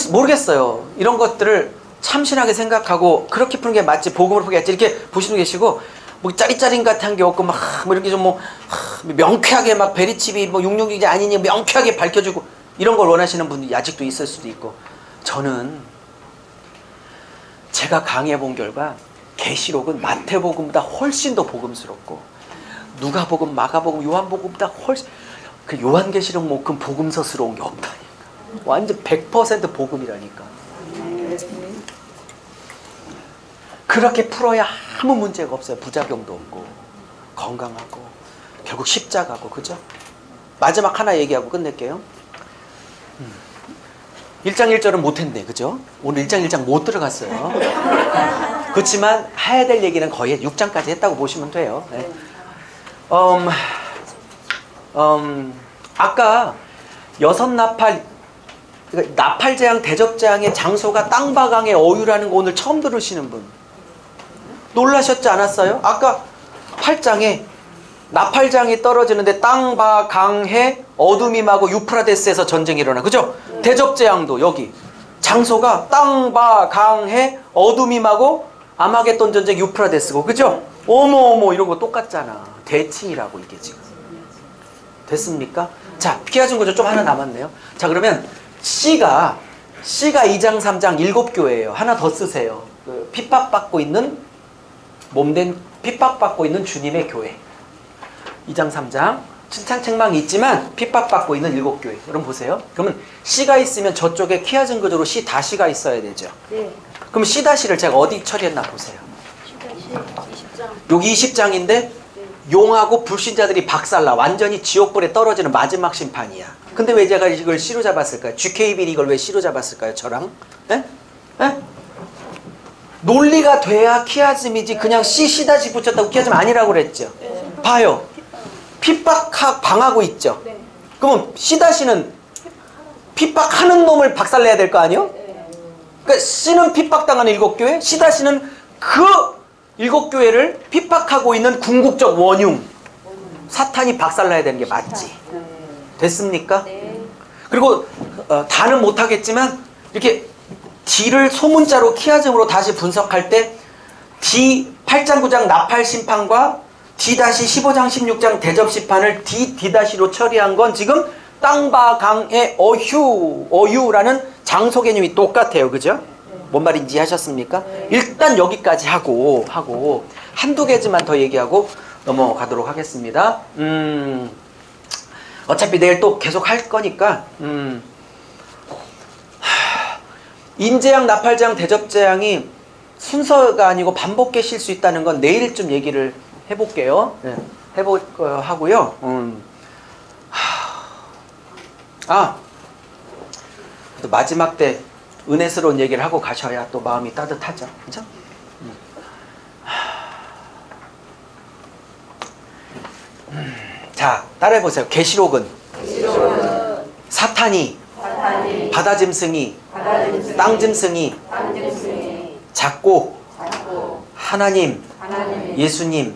모르겠어요. 이런 것들을 참신하게 생각하고 그렇게 푸는 게 맞지, 복음을 푸겠지, 이렇게 보시는 계시고, 뭐 짜릿짜릿한 게 없고 막 뭐 이렇게 좀 뭐 명쾌하게 막 베리칩이 뭐 666이 아니니 명쾌하게 밝혀주고 이런 걸 원하시는 분들이 아직도 있을 수도 있고, 저는 제가 강의해 본 결과 계시록은 마태복음보다 훨씬 더 복음스럽고 누가복음, 마가복음, 요한복음보다 훨씬, 그 요한계시록만큼 복음서스러운 게 없다니까. 완전 100% 복음이라니까. 그렇게 풀어야 아무 문제가 없어요. 부작용도 없고 건강하고 결국 십자가고, 그죠? 마지막 하나 얘기하고 끝낼게요. 1장 1절은 못했네, 그죠? 오늘 1장 1장 못 들어갔어요. 그렇지만 해야 될 얘기는 거의 6장까지 했다고 보시면 돼요. 네. 아까 여섯 나팔, 나팔재앙, 대접재앙의 장소가 땅바강의 어유라는 거 오늘 처음 들으시는 분 놀라셨지 않았어요? 아까 8장에 나팔장이 떨어지는데 땅바강해 어둠이 마고 유프라데스에서 전쟁이 일어나, 그죠? 대접재앙도 여기 장소가 땅바강해 어둠이 마고 아마겟돈 전쟁 유프라데스고, 그죠? 어머 이런 거 똑같잖아. 대칭이라고 이게 지금. 됐습니까? 자, 피하준 거죠. 좀 하나 남았네요. 자, 그러면 C가 2장 3장 7교회예요. 하나 더 쓰세요. 그 핍박받고 있는 몸된, 핍박받고 있는 주님의 교회. 2장 3장 칭찬책망이 있지만 핍박받고 있는 7교회. 여러분 보세요. 그러면 C가 있으면 저쪽에 키아진 구조로 C 다시가 있어야 되죠. 네. 그럼 C 다시를 제가 어디 처리했나 보세요. C 20장. 여기 20장인데 용하고 불신자들이 박살나 완전히 지옥불에 떨어지는 마지막 심판이야. 근데 왜 제가 이걸 C로 잡았을까요? GKB는 이걸 왜 C로 잡았을까요? 저랑? 에? 에? 논리가 돼야 키아즘이지 그냥 C 다시 붙였다고 키아즘 아니라고 그랬죠. 봐요. 핍박당하고 있죠. 그러면 C 다시는 핍박하는 놈을 박살내야 될 거 아니에요? 그러니까 C는 핍박당하는 7교회, C 다시는 그 7교회를 핍박하고 있는 궁극적 원흉, 사탄이 박살나야 되는 게 맞지. 됐습니까? 그리고 다는 못하겠지만 이렇게 D를 소문자로 키아즘으로 다시 분석할 때 D 8장 9장 나팔 심판과 D-15장 16장 대접 심판을 D-로 처리한 건 지금 땅바강의 어휴라는 장소 개념이 똑같아요. 그죠? 뭔 말인지 하셨습니까? 일단 여기까지 하고 한두 개지만 더 얘기하고 넘어가도록 하겠습니다. 어차피 내일 또 계속 할 거니까 인재양, 나팔재앙, 대접재앙이 순서가 아니고 반복되실 수 있다는 건 내일쯤 얘기를 해볼게요. 네, 하고요. 또 마지막 때 은혜스러운 얘기를 하고 가셔야 또 마음이 따뜻하죠. 그죠? 자, 따라해보세요. 계시록은 사탄이 바다짐승이 땅짐승이 작고 하나님, 예수님,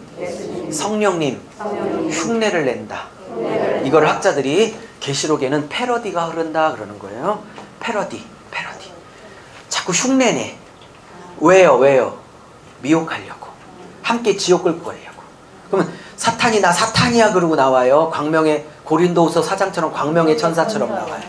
성령님 흉내를 낸다. 이걸 학자들이 계시록에는 패러디가 흐른다 그러는 거예요. 패러디. 자꾸 흉내내. 왜요? 미혹하려고. 함께 지옥 끌고 가려고. 그러면 사탄이 나 사탄이야 그러고 나와요. 광명의 고린도후서 4장처럼 광명의 천사처럼 나와요.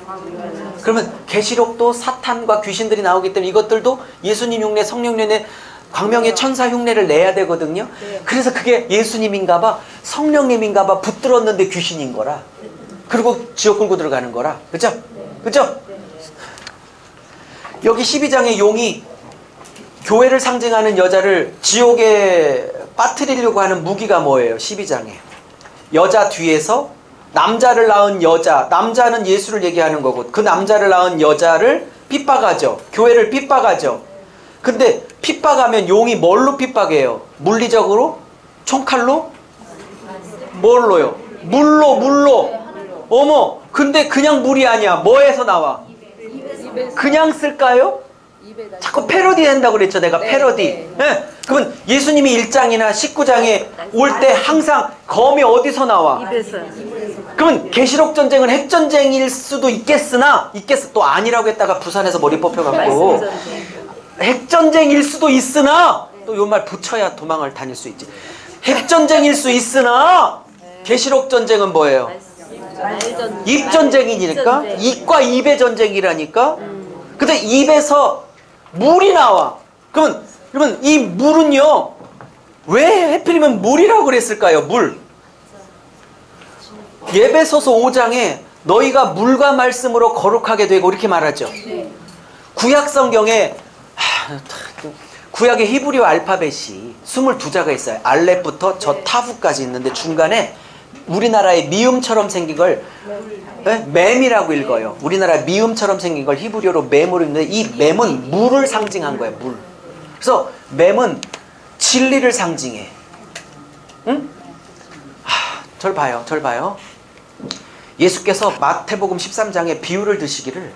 그러면 계시록도 사탄과 귀신들이 나오기 때문에 이것들도 예수님 흉내, 성령 흉내, 광명의 천사 흉내를 내야 되거든요. 그래서 그게 예수님인가 봐, 성령님인가 봐 붙들었는데 귀신인 거라. 그리고 지옥 끌고 들어가는 거라. 그죠? 여기 12장의 용이 교회를 상징하는 여자를 지옥에 빠뜨리려고 하는 무기가 뭐예요? 12장에 여자 뒤에서 남자를 낳은 여자, 남자는 예수를 얘기하는 거고 그 남자를 낳은 여자를 핍박하죠. 교회를 핍박하죠. 근데 핍박하면 용이 뭘로 핍박해요? 물리적으로? 총칼로? 뭘로요? 물로. 어머, 근데 그냥 물이 아니야. 뭐에서 나와? 그냥 쓸까요? 자꾸 패러디 한다고 그랬죠. 내가 패러디. 네. 그러면 예수님이 1장이나 19장에 올 때 항상 검이 어디서 나와? 그러면 계시록 전쟁은 핵전쟁일 수도 있겠으나 또 아니라고 했다가 부산에서 머리 뽑혀갖고 핵전쟁일 수도 있으나 또 요 말 붙여야 도망을 다닐 수 있지. 핵전쟁일 수 있으나 계시록 전쟁은 뭐예요? 입전쟁이니까 입과 입의 전쟁이라니까. 근데 입에서 물이 나와. 그러면 이 물은요, 왜 하필이면 물이라고 그랬을까요? 물. 에베소서 5장에 너희가 물과 말씀으로 거룩하게 되고 이렇게 말하죠. 구약 성경에 구약의 히브리어 알파벳이 22자가 있어요. 알렙부터 저 타후까지 있는데 중간에 우리나라의 미음처럼 생긴 걸 맴이라고 읽어요. 우리나라 미음처럼 생긴 걸 히브리어로 맴으로 읽는데 이 맴은 물을 상징한 거예요. 물. 그래서 맴은 진리를 상징해. 응? 절 봐요. 예수께서 마태복음 13장에 비유를 드시기를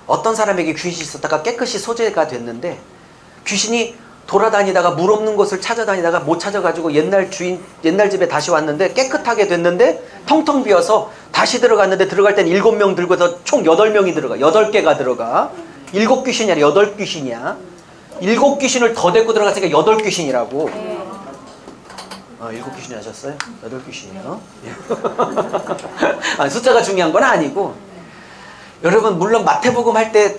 어떤 사람에게 귀신이 있었다가 깨끗이 소재가 됐는데 귀신이 돌아다니다가 물 없는 곳을 찾아다니다가 못 찾아가지고 옛날 집에 다시 왔는데 깨끗하게 됐는데 텅텅 비어서 다시 들어갔는데 들어갈 땐 7명 들고서 총 8명이 들어가. 8개가 들어가. 7귀신이 아니라 8귀신이야. 7귀신을 더 데리고 들어갔으니까 8귀신이라고. 7귀신이 하셨어요? 8귀신이요? 아니, 숫자가 중요한 건 아니고 여러분 물론 마태복음 할 때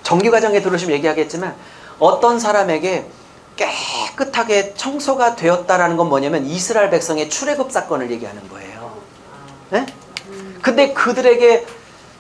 정규과정에 들으시면 얘기하겠지만 어떤 사람에게 깨끗하게 청소가 되었다라는 건 뭐냐면 이스라엘 백성의 출애굽 사건을 얘기하는 거예요. 네? 근데 그들에게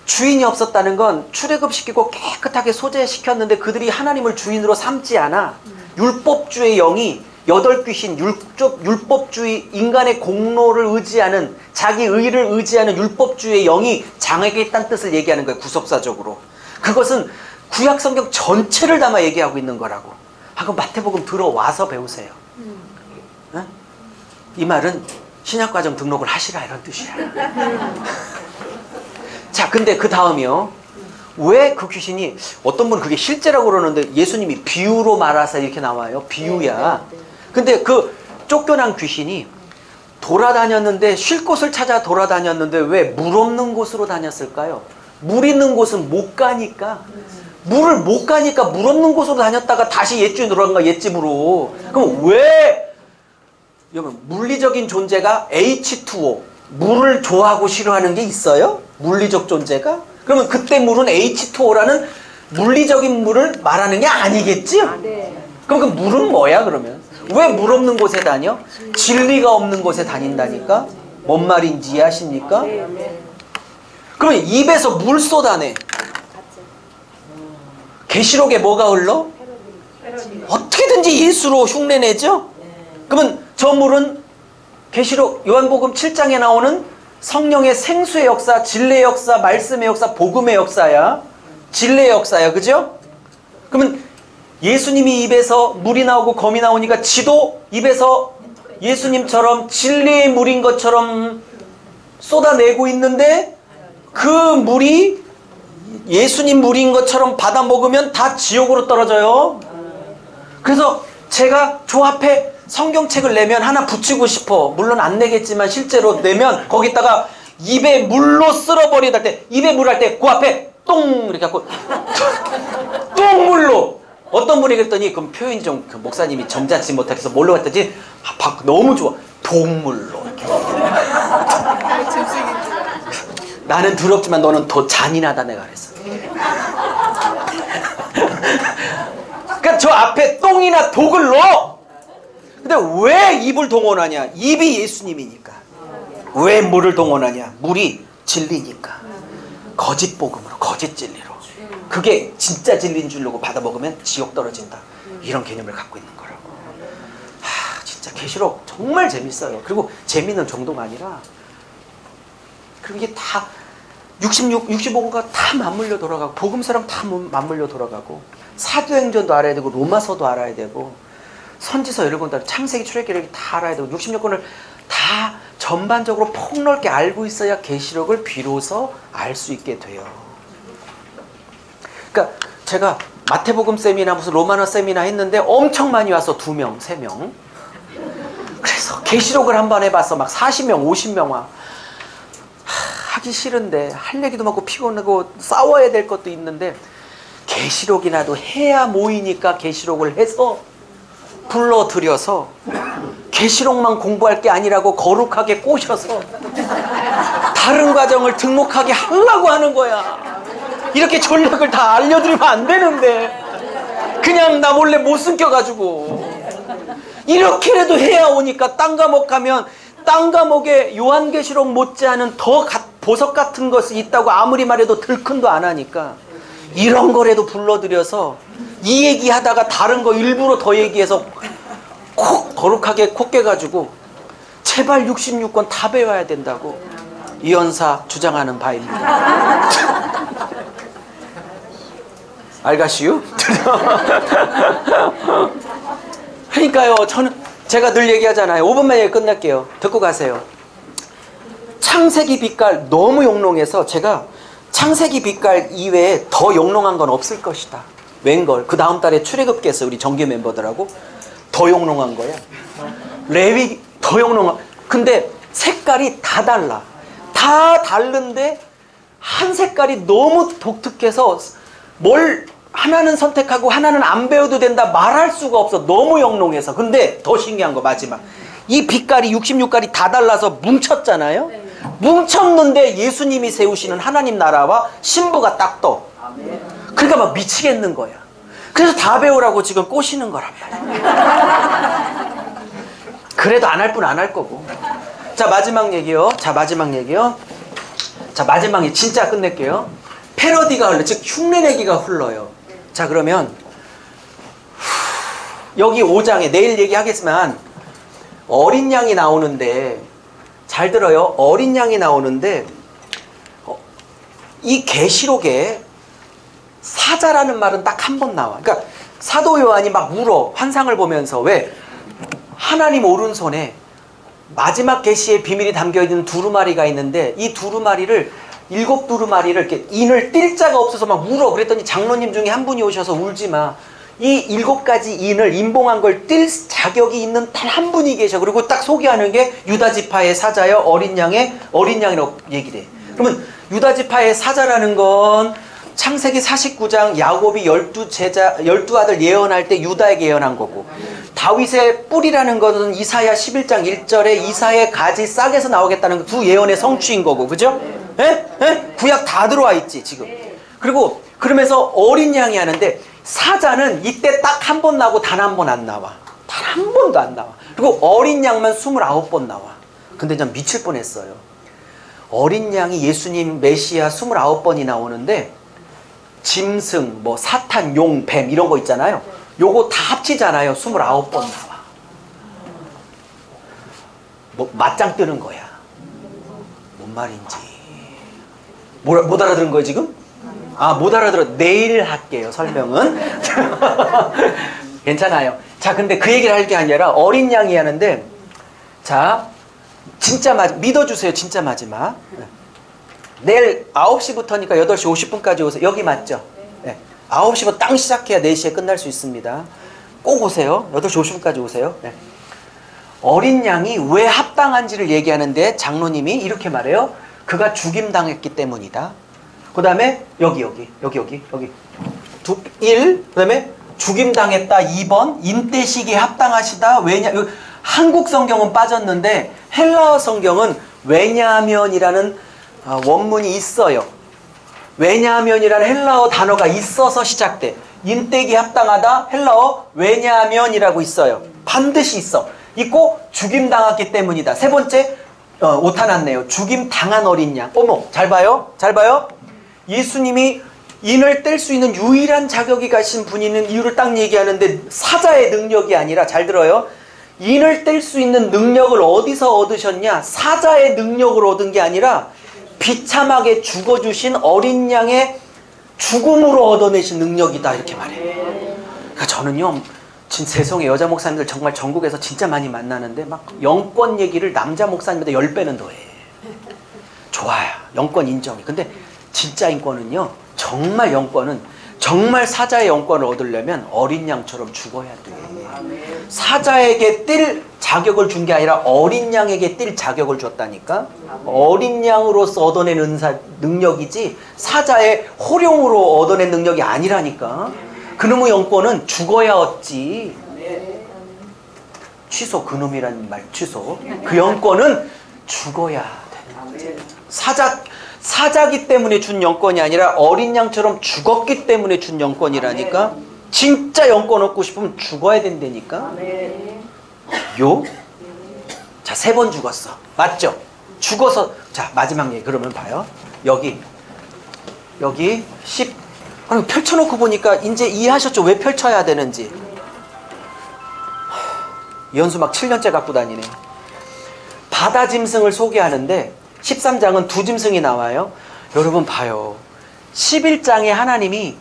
주인이 없었다는 건 출애굽시키고 깨끗하게 소재시켰는데 그들이 하나님을 주인으로 삼지 않아. 율법주의 영이 8귀신, 율법주의 인간의 공로를 의지하는 자기 의를 의지하는 율법주의 영이 장에게 있다는 뜻을 얘기하는 거예요. 구속사적으로. 그것은 구약 성경 전체를 담아 얘기하고 있는 거라고. 하고 마태복음 들어와서 배우세요. 어? 이 말은 신약과정 등록을 하시라 이런 뜻이야. 자, 근데 그 다음이요. 왜 그 귀신이 어떤 분은 그게 실제라고 그러는데 예수님이 비유로 말하사 이렇게 나와요. 비유야. 근데 그 쫓겨난 귀신이 돌아다녔는데 쉴 곳을 찾아 돌아다녔는데 왜 물 없는 곳으로 다녔을까요? 물 있는 곳은 못 가니까. 물을 못 가니까 물 없는 곳으로 다녔다가 다시 옛주인으로 간 거야. 옛집으로. 그럼 왜 여러분 물리적인 존재가 H2O 물을 좋아하고 싫어하는 게 있어요? 물리적 존재가? 그러면 그때 물은 H2O라는 물리적인 물을 말하는 게 아니겠지? 그럼 그 물은 뭐야 그러면? 왜 물 없는 곳에 다녀? 진리가 없는 곳에 다닌다니까? 뭔 말인지 이해하십니까? 그러면 입에서 물 쏟아내. 계시록에 뭐가 흘러? 어떻게든지 예수로 흉내내죠? 그러면 저 물은 계시록 요한복음 7장에 나오는 성령의 생수의 역사, 진리의 역사, 말씀의 역사, 복음의 역사야. 진리의 역사야. 그죠? 그러면 예수님이 입에서 물이 나오고 검이 나오니까 지도 입에서 예수님처럼 진리의 물인 것처럼 쏟아내고 있는데 그 물이 예수님 물인 것처럼 받아 먹으면 다 지옥으로 떨어져요. 그래서 제가 저 앞에 성경책을 내면 하나 붙이고 싶어. 물론 안 내겠지만 실제로 내면 거기다가 입에 물로 쓸어버리다 할 때 입에 물 할 때 그 앞에 똥 이렇게 하고 똥물로 어떤 분이 그랬더니 그럼 표현이 좀 그 목사님이 점잖지 못해서 뭘로 했더니 너무 좋아. 동물로 이렇게. 나는 더럽지만 너는 더 잔인하다 내가 그랬어. 그러니까 저 앞에 똥이나 독을 넣어. 근데 왜 입을 동원하냐? 입이 예수님이니까. 왜 물을 동원하냐? 물이 진리니까. 거짓 복음으로, 거짓 진리로. 그게 진짜 진리인 줄 알고 받아 먹으면 지옥 떨어진다. 이런 개념을 갖고 있는 거라고. 진짜 계시록 정말 재밌어요. 그리고 재밌는 정도가 아니라 그리고 이게 다 65권과 다 맞물려 돌아가고 복음서랑 다 맞물려 돌아가고 사도행전도 알아야 되고 로마서도 알아야 되고 선지서 여러 권, 창세기, 출애굽기 다 알아야 되고 66권을 다 전반적으로 폭넓게 알고 있어야 계시록을 비로소 알 수 있게 돼요. 그러니까 제가 마태복음 세미나 무슨 로마너 세미나 했는데 엄청 많이 와서 2명, 3명. 그래서 계시록을 한번 해봤어. 막 40명, 50명 와. 하기 싫은데 할 얘기도 많고 피곤하고 싸워야 될 것도 있는데 계시록이라도 해야 모이니까 계시록을 해서 불러들여서 계시록만 공부할 게 아니라고 거룩하게 꼬셔서 다른 과정을 등록하게 하려고 하는 거야. 이렇게 전략을 다 알려드리면 안 되는데 그냥 나 몰래 못 숨겨가지고 이렇게라도 해야 오니까 딴 과목 가면 딴 과목에 요한계시록 못지않은 더 보석 같은 것이 있다고 아무리 말해도 들큰도 안 하니까 이런 거라도 불러들여서 이 얘기하다가 다른 거 일부러 더 얘기해서 콕 거룩하게 콕 깨가지고 제발 66권 다 배워야 된다고 이 연사 주장하는 바입니다. 알가시유? 그러니까요, 제가 늘 얘기하잖아요. 5분만 얘기 끝낼게요. 듣고 가세요. 창세기 빛깔 너무 영롱해서 제가 창세기 빛깔 이외에 더 영롱한 건 없을 것이다. 웬걸? 그 다음 달에 출애굽기에서 우리 정규 멤버들하고 더 영롱한 거야. 레위 더 영롱한. 근데 색깔이 다 달라. 다 다른데 한 색깔이 너무 독특해서 뭘 하나는 선택하고 하나는 안 배워도 된다 말할 수가 없어. 너무 영롱해서. 근데 더 신기한 거 마지막. 이 빛깔이 66깔이 다 달라서 뭉쳤잖아요. 뭉쳤는데 예수님이 세우시는 하나님 나라와 신부가 딱 떠. 그러니까 막 미치겠는 거야. 그래서 다 배우라고 지금 꼬시는 거란 말이야. 그래도 안 할 분 안 할 거고. 자, 마지막 얘기요. 자, 마지막 얘기 진짜 끝낼게요. 패러디가 흘러, 즉 흉내내기가 흘러요. 자, 그러면 여기 5장에 내일 얘기하겠지만 어린 양이 나오는데 잘 들어요. 어린 양이 나오는데 이 계시록에 사자라는 말은 딱 한 번 나와. 그러니까 사도 요한이 막 울어. 환상을 보면서. 왜? 하나님 오른손에 마지막 계시의 비밀이 담겨있는 두루마리가 있는데 이 두루마리를 7 두루마리를 이렇게 인을 띨 자가 없어서 막 울어. 그랬더니 장로님 중에 한 분이 오셔서 울지 마. 이 7가지 인을 인봉한 걸 띨 자격이 있는 단 한 분이 계셔. 그리고 딱 소개하는 게 유다지파의 사자여 어린 양이라고 얘기를 해. 그러면 유다지파의 사자라는 건 창세기 49장 야곱이 12아들 예언할 때 유다에게 예언한 거고, 다윗의 뿔이라는 것은 이사야 11장 1절에 이사의 가지 싹에서 나오겠다는 두 예언의 성취인 거고, 그죠? 예? 예? 구약 다 들어와 있지 지금. 그리고 그러면서 어린 양이 하는데 사자는 이때 딱 한 번 나오고 단 한 번 안 나와. 단 한 번도 안 나와. 그리고 어린 양만 29번 나와. 근데 전 미칠 뻔했어요. 어린 양이 예수님 메시아 29번이 나오는데 짐승, 뭐 사탄, 용, 뱀 이런 거 있잖아요. 요거 다 합치잖아요. 29번 나와. 뭐 맞짱 뜨는 거야. 뭔 말인지. 못 알아들은 거예요 지금? 아, 못 알아들어. 내일 할게요 설명은. 괜찮아요. 자, 근데 그 얘기를 할 게 아니라 어린 양이 하는데, 자, 진짜 믿어주세요. 진짜 마지막. 내일 9시부터니까 8시 50분까지 오세요. 여기 맞죠? 네. 9시부터 딱 시작해야 4시에 끝날 수 있습니다. 꼭 오세요. 8시 50분까지 오세요. 네. 어린 양이 왜 합당한지를 얘기하는데 장로님이 이렇게 말해요. 그가 죽임당했기 때문이다. 그 다음에 여기 1, 그 다음에 죽임당했다 2번 인대식에 합당하시다. 왜냐, 한국 성경은 빠졌는데 헬라어 성경은 왜냐하면이라는 원문이 있어요. 왜냐하면이라는 헬라어 단어가 있어서 시작돼. 인대기에 합당하다 헬라어 왜냐하면이라고 있어요. 반드시 있어. 있고 죽임당했기 때문이다. 세 번째 오타 났네요. 죽임당한 어린 양. 어머, 잘 봐요. 예수님이 인을 뗄 수 있는 유일한 자격이 가신 분이 있는 이유를 딱 얘기하는데 사자의 능력이 아니라, 잘 들어요. 인을 뗄 수 있는 능력을 어디서 얻으셨냐? 사자의 능력을 얻은 게 아니라 비참하게 죽어주신 어린 양의 죽음으로 얻어내신 능력이다. 이렇게 말해요. 그러니까 저는요, 세상에 여자 목사님들 정말 전국에서 진짜 많이 만나는데 막 영권 얘기를 남자 목사님보다 10배는 더 해. 좋아요. 영권 인정이. 근데 진짜 인권은요. 정말 영권은 정말 사자의 영권을 얻으려면 어린 양처럼 죽어야 돼. 사자에게 뛸 자격을 준 게 아니라 어린 양에게 뛸 자격을 줬다니까. 어린 양으로서 얻어낸 능력이지 사자의 호령으로 얻어낸 능력이 아니라니까. 그놈의 영권은 죽어야 얻지. 취소. 그놈이란 말 취소. 그 영권은 죽어야 되는 거지. 사자기 때문에 준 영권이 아니라 어린 양처럼 죽었기 때문에 준 영권이라니까. 진짜 영권 얻고 싶으면 죽어야 된다니까. 요? 자, 3번 죽었어. 맞죠? 죽어서. 자, 마지막 얘기 그러면 봐요. 여기 10. 아니, 펼쳐놓고 보니까 이제 이해하셨죠? 왜 펼쳐야 되는지. 연수 막 7년째 갖고 다니네. 바다 짐승을 소개하는데 13장은 두 짐승이 나와요. 여러분 봐요. 11장에 하나님이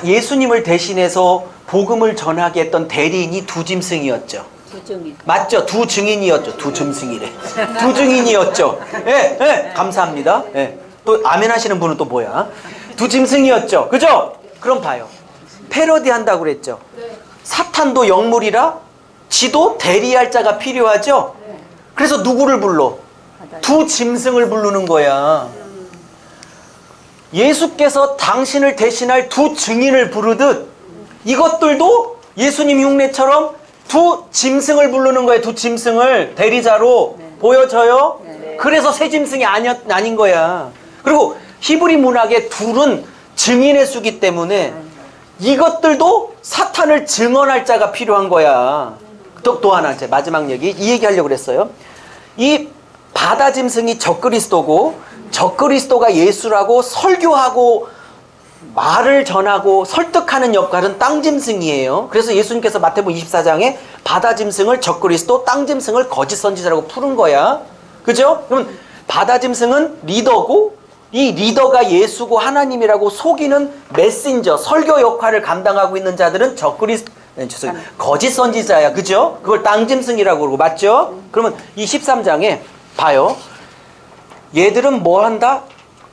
예수님을 대신해서 복음을 전하게 했던 대리인이 두 짐승이었죠. 두 증인. 맞죠? 두 증인이었죠. 두 짐승이래. 두 증인이었죠. 예, 예, 감사합니다. 예. 또 아멘 하시는 분은 또 뭐야? 두 짐승이었죠. 그죠? 그럼 봐요. 패러디 한다고 그랬죠. 사탄도 영물이라 지도 대리할 자가 필요하죠. 그래서 누구를 불러? 두 짐승을 부르는 거야. 예수께서 당신을 대신할 두 증인을 부르듯 이것들도 예수님 흉내처럼 두 짐승을 부르는 거예요. 두 짐승을 대리자로 보여져요. 그래서 새 짐승이 아닌 거야. 그리고 히브리 문학의 둘은 증인의 수기 때문에 이것들도 사탄을 증언할 자가 필요한 거야. 또 하나 이제 마지막 얘기, 이 얘기 하려고 그랬어요. 이 바다 짐승이 적그리스도고 적그리스도가 예수라고 설교하고 말을 전하고 설득하는 역할은 땅 짐승이에요. 그래서 예수님께서 마태복음 24장에 바다 짐승을 적그리스도, 땅 짐승을 거짓 선지자라고 푸른 거야. 그죠? 그러면 바다 짐승은 리더고 이 리더가 예수고 하나님이라고 속이는 메신저, 설교 역할을 감당하고 있는 자들은 거짓 선지자야. 그죠? 그걸 땅 짐승이라고 그러고 맞죠? 그러면 이 13장에 봐요. 얘들은 뭐 한다?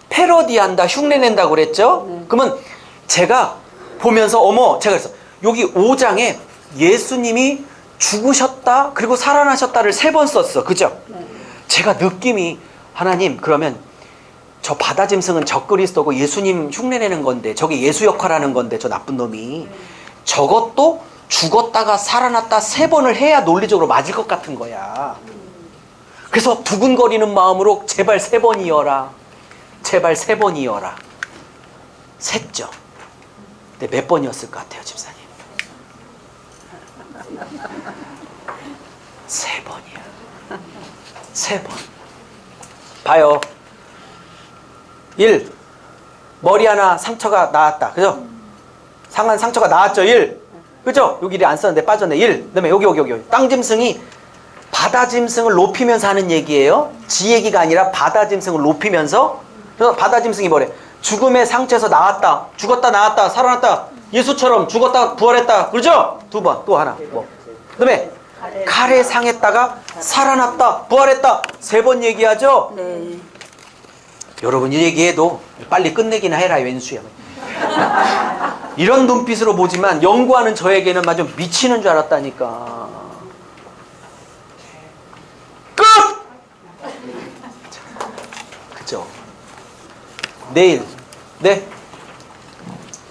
패러디한다, 흉내낸다고 그랬죠? 그러면 제가 보면서 제가 그랬어. 여기 5장에 예수님이 죽으셨다, 그리고 살아나셨다를 3번 썼어. 그죠? 제가 느낌이 하나님 그러면 저 바다 짐승은 적그리스도고 예수님 흉내내는 건데 저게 예수 역할하는 건데 저 나쁜 놈이 저것도 죽었다가 살아났다 3번을 해야 논리적으로 맞을 것 같은 거야. 그래서 두근거리는 마음으로 제발 3번이어라. 제발 3번이어라. 셌죠. 근데 몇 번이었을 것 같아요, 집사님? 3번이야. 3번. 봐요. 1. 머리 하나 상처가 나왔다. 그죠? 상한 상처가 나왔죠. 1. 그죠? 여기 안 썼는데 빠졌네. 1. 그 다음에 여기. 땅 짐승이 바다 짐승을 높이면서 하는 얘기예요. 지 얘기가 아니라 바다 짐승을 높이면서. 그래서 바다 짐승이 뭐래? 죽음의 상처에서 나왔다. 죽었다 나왔다. 살아났다. 예수처럼 죽었다 부활했다. 그러죠? 2번. 또 하나. 뭐. 그 다음에 칼에 상했다가 살아났다. 부활했다. 3번 얘기하죠? 네. 여러분 이 얘기해도 빨리 끝내기나 해라. 왼수야. 이런 눈빛으로 보지만 연구하는 저에게는 마저 미치는 줄 알았다니까. 끝! 그죠? 내일 네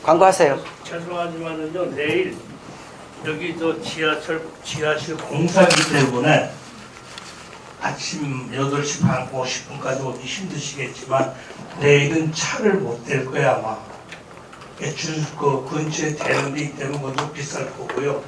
광고하세요. 죄송하지만은요 내일 여기 지하실 공사기 때문에 아침 8시 반 50분까지 오기 힘드시겠지만 내일은 차를 못 댈 거야 아마. 그 근처에 대는 데 때문에 그것도 비쌀 거고요.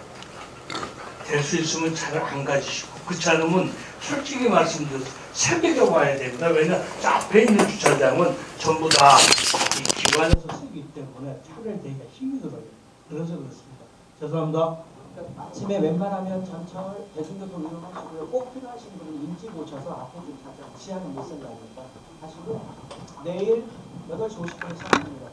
될 수 있으면 차를 안 가지시고 그 차는 솔직히 말씀드려서 새벽에 와야 됩니다. 왜냐하면 앞에 있는 주차장은 전부 다 이 기관에서 쓰기 때문에 차를 대기가 힘이 들어요. 그래서 그렇습니다. 죄송합니다. 아침에 웬만하면 전철 대중교통 이용하시고요. 꼭 필요하신 분은 일찍 오셔서 앞에 주차장 지하는 못 쓴다니까 하시고 내일 8시 50분에 시작합니다.